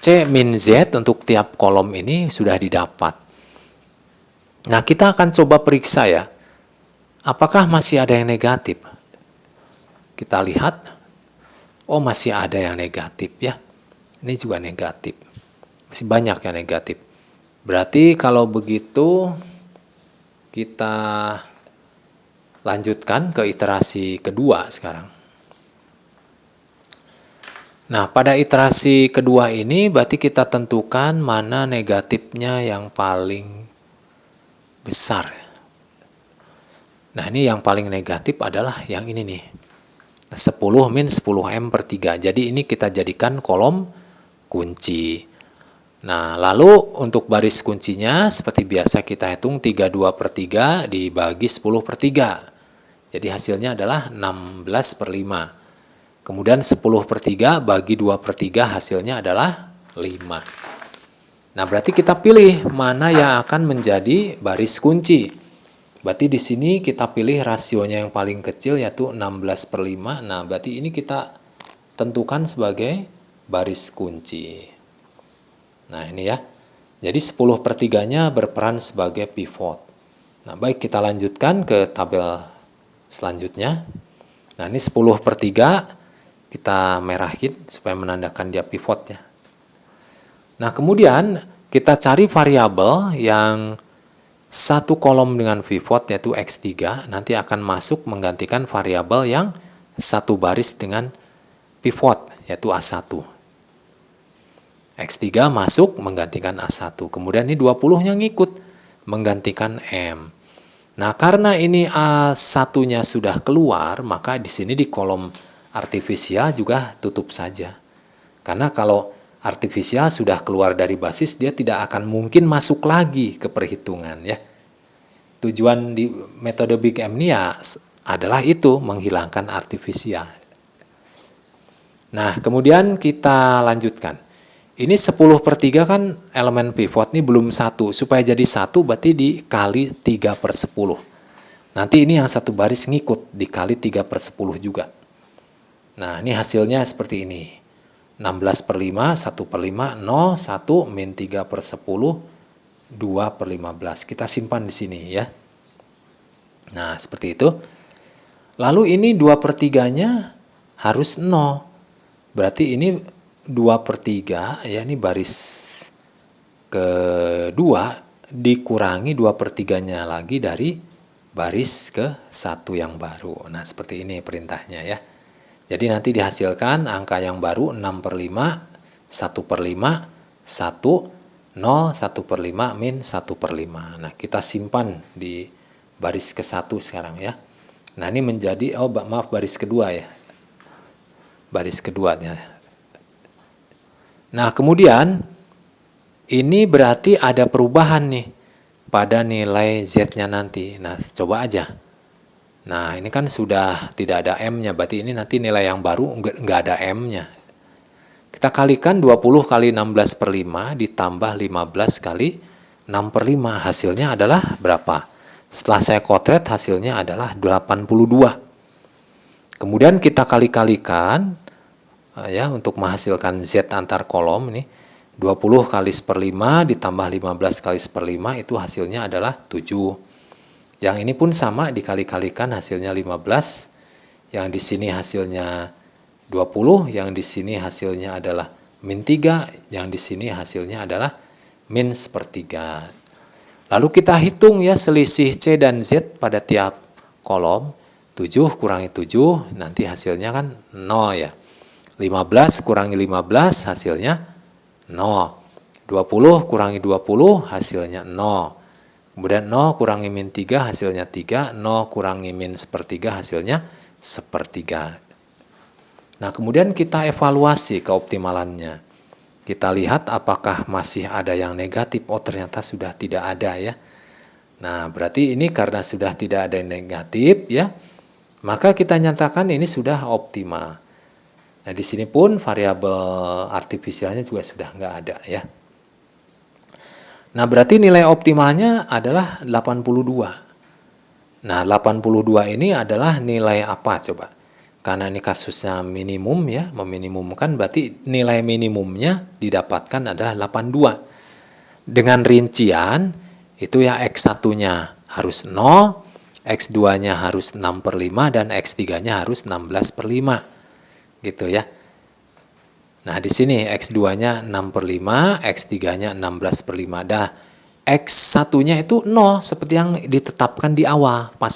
C min Z untuk tiap kolom ini sudah didapat. Nah, kita akan coba periksa ya. Apakah masih ada yang negatif? Kita lihat. Oh, masih ada yang negatif ya. Ini juga negatif. Masih banyak yang negatif. Berarti kalau begitu kita lanjutkan ke iterasi kedua sekarang. Nah, pada iterasi kedua ini berarti kita tentukan mana negatifnya yang paling besar. Nah, ini yang paling negatif adalah yang ini nih. 10 min 10M per 3. Jadi ini kita jadikan kolom kunci. Nah, lalu untuk baris kuncinya seperti biasa kita hitung 32 per 3 dibagi 10 per 3. Jadi hasilnya adalah 16 per 5. Kemudian 10 per 3 bagi 2 per 3 hasilnya adalah 5. Nah, berarti kita pilih mana yang akan menjadi baris kunci. Berarti di sini kita pilih rasionya yang paling kecil yaitu 16 per 5. Nah, berarti ini kita tentukan sebagai baris kunci. Nah, ini ya. Jadi 10 per 3-nya berperan sebagai pivot. Nah, baik kita lanjutkan ke tabel selanjutnya. Nah, ini 10 per 3 kita merahin supaya menandakan dia pivot ya. Nah, kemudian kita cari variabel yang satu kolom dengan pivot yaitu X3 nanti akan masuk menggantikan variabel yang satu baris dengan pivot yaitu A1. X3 masuk menggantikan A1. Kemudian ini 20-nya ngikut menggantikan M. Nah, karena ini A1-nya sudah keluar, maka di sini di kolom artifisial juga tutup saja. Karena kalau artifisial sudah keluar dari basis, dia tidak akan mungkin masuk lagi ke perhitungan ya. Tujuan di metode Big M ini ya adalah itu, menghilangkan artifisial. Nah, kemudian kita lanjutkan. Ini 10 per 3 kan elemen pivot ini belum 1. Supaya jadi 1 berarti dikali 3 per 10. Nanti ini yang satu baris ngikut dikali 3 per 10 juga. Nah, ini hasilnya seperti ini. 16 per 5, 1 per 5, 0, 1, min 3 per 10, 2 per 15. Kita simpan di sini ya. Nah, seperti itu. Lalu ini 2 per 3-nya harus 0. Berarti ini 2 per 3, ya ini baris kedua dikurangi 2 per 3-nya lagi dari baris ke 1 yang baru. Nah, seperti ini perintahnya ya. Jadi nanti dihasilkan angka yang baru 6 per 5, 1 per 5, 1, 0, 1 per 5, min 1 per 5. Nah, kita simpan di baris ke-1 sekarang ya. Nah, ini menjadi, baris kedua ya. Baris keduanya. Nah, kemudian ini berarti ada perubahan nih pada nilai Z-nya nanti. Nah, coba aja. Nah, ini kan sudah tidak ada M-nya, berarti ini nanti nilai yang baru nggak ada M-nya. Kita kalikan 20 kali 16 per 5 ditambah 15 kali 6 per 5. Hasilnya adalah berapa? Setelah saya kotret hasilnya adalah 82. Kemudian kita kali-kalikan ya untuk menghasilkan Z antar kolom ini 20 kali 1/5 ditambah 15 kali 1/5 itu hasilnya adalah 7. Yang ini pun sama dikali-kalikan hasilnya 15. Yang di sini hasilnya 20, yang di sini hasilnya adalah min 3, yang di sini hasilnya adalah min sepertiga. Lalu kita hitung ya selisih C dan Z pada tiap kolom. 7 kurangi 7, nanti hasilnya kan 0 ya. 15 kurangi 15, hasilnya 0. 20 kurangi 20, hasilnya 0. Kemudian 0 kurangi min 3, hasilnya 3. 0 kurangi min sepertiga, hasilnya sepertiga. Nah, kemudian kita evaluasi keoptimalannya. Kita lihat apakah masih ada yang negatif. Oh, ternyata sudah tidak ada ya. Nah, berarti ini karena sudah tidak ada yang negatif ya, maka kita nyatakan ini sudah optimal. Nah, di sini pun variabel artifisialnya juga sudah nggak ada ya. Nah, berarti nilai optimalnya adalah 82. Nah, 82 ini adalah nilai apa coba? Karena ini kasusnya minimum ya, meminimumkan, berarti nilai minimumnya didapatkan adalah 82. Dengan rincian, itu ya X1-nya harus 0, X2-nya harus 6/5, dan X3-nya harus 16/5. Gitu ya. Nah, di sini X2-nya 6/5, X3-nya 16/5. Dah, X1-nya itu 0, seperti yang ditetapkan di awal, pas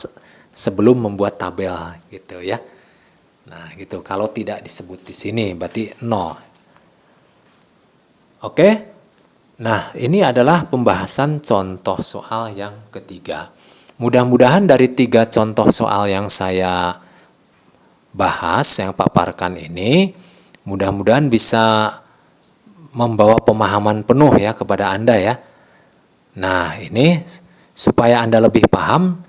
sebelum membuat tabel gitu ya. Nah, gitu. Kalau tidak disebut di sini berarti 0. Oke? Nah, ini adalah pembahasan contoh soal yang ketiga. Mudah-mudahan dari 3 contoh soal yang saya bahas, yang paparkan ini, mudah-mudahan bisa membawa pemahaman penuh ya kepada Anda ya. Nah, ini supaya Anda lebih paham,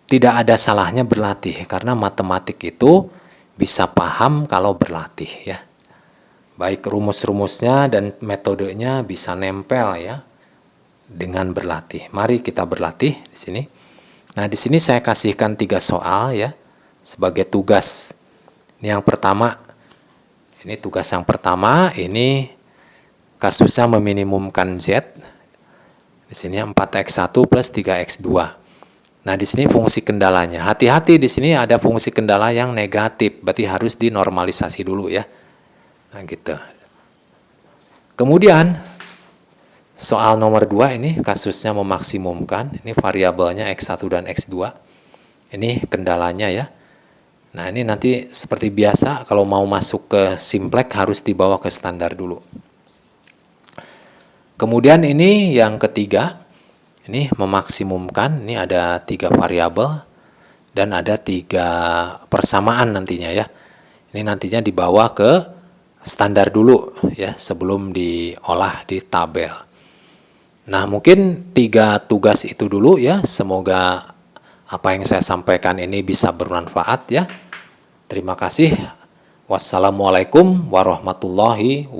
tidak ada salahnya berlatih, karena matematik itu bisa paham kalau berlatih ya. Baik rumus-rumusnya dan metodenya bisa nempel ya dengan berlatih. Mari kita berlatih di sini. Nah, di sini saya kasihkan 3 soal ya sebagai tugas. Ini yang pertama. Ini tugas yang pertama, ini kasusnya meminimumkan Z. Di sini 4x1 plus 3x2. Nah, di sini fungsi kendalanya. Hati-hati, di sini ada fungsi kendala yang negatif, berarti harus dinormalisasi dulu ya. Nah, gitu. Kemudian soal nomor 2 ini kasusnya memaksimumkan. Ini variabelnya X1 dan X2. Ini kendalanya ya. Nah, ini nanti seperti biasa kalau mau masuk ke simplex harus dibawa ke standar dulu. Kemudian ini yang ketiga. Ini memaksimumkan, ini ada 3 variabel dan ada 3 persamaan nantinya ya. Ini nantinya dibawa ke standar dulu ya sebelum diolah di tabel. Nah, mungkin 3 tugas itu dulu ya. Semoga apa yang saya sampaikan ini bisa bermanfaat ya. Terima kasih. Wassalamualaikum warahmatullahi wabarakatuh.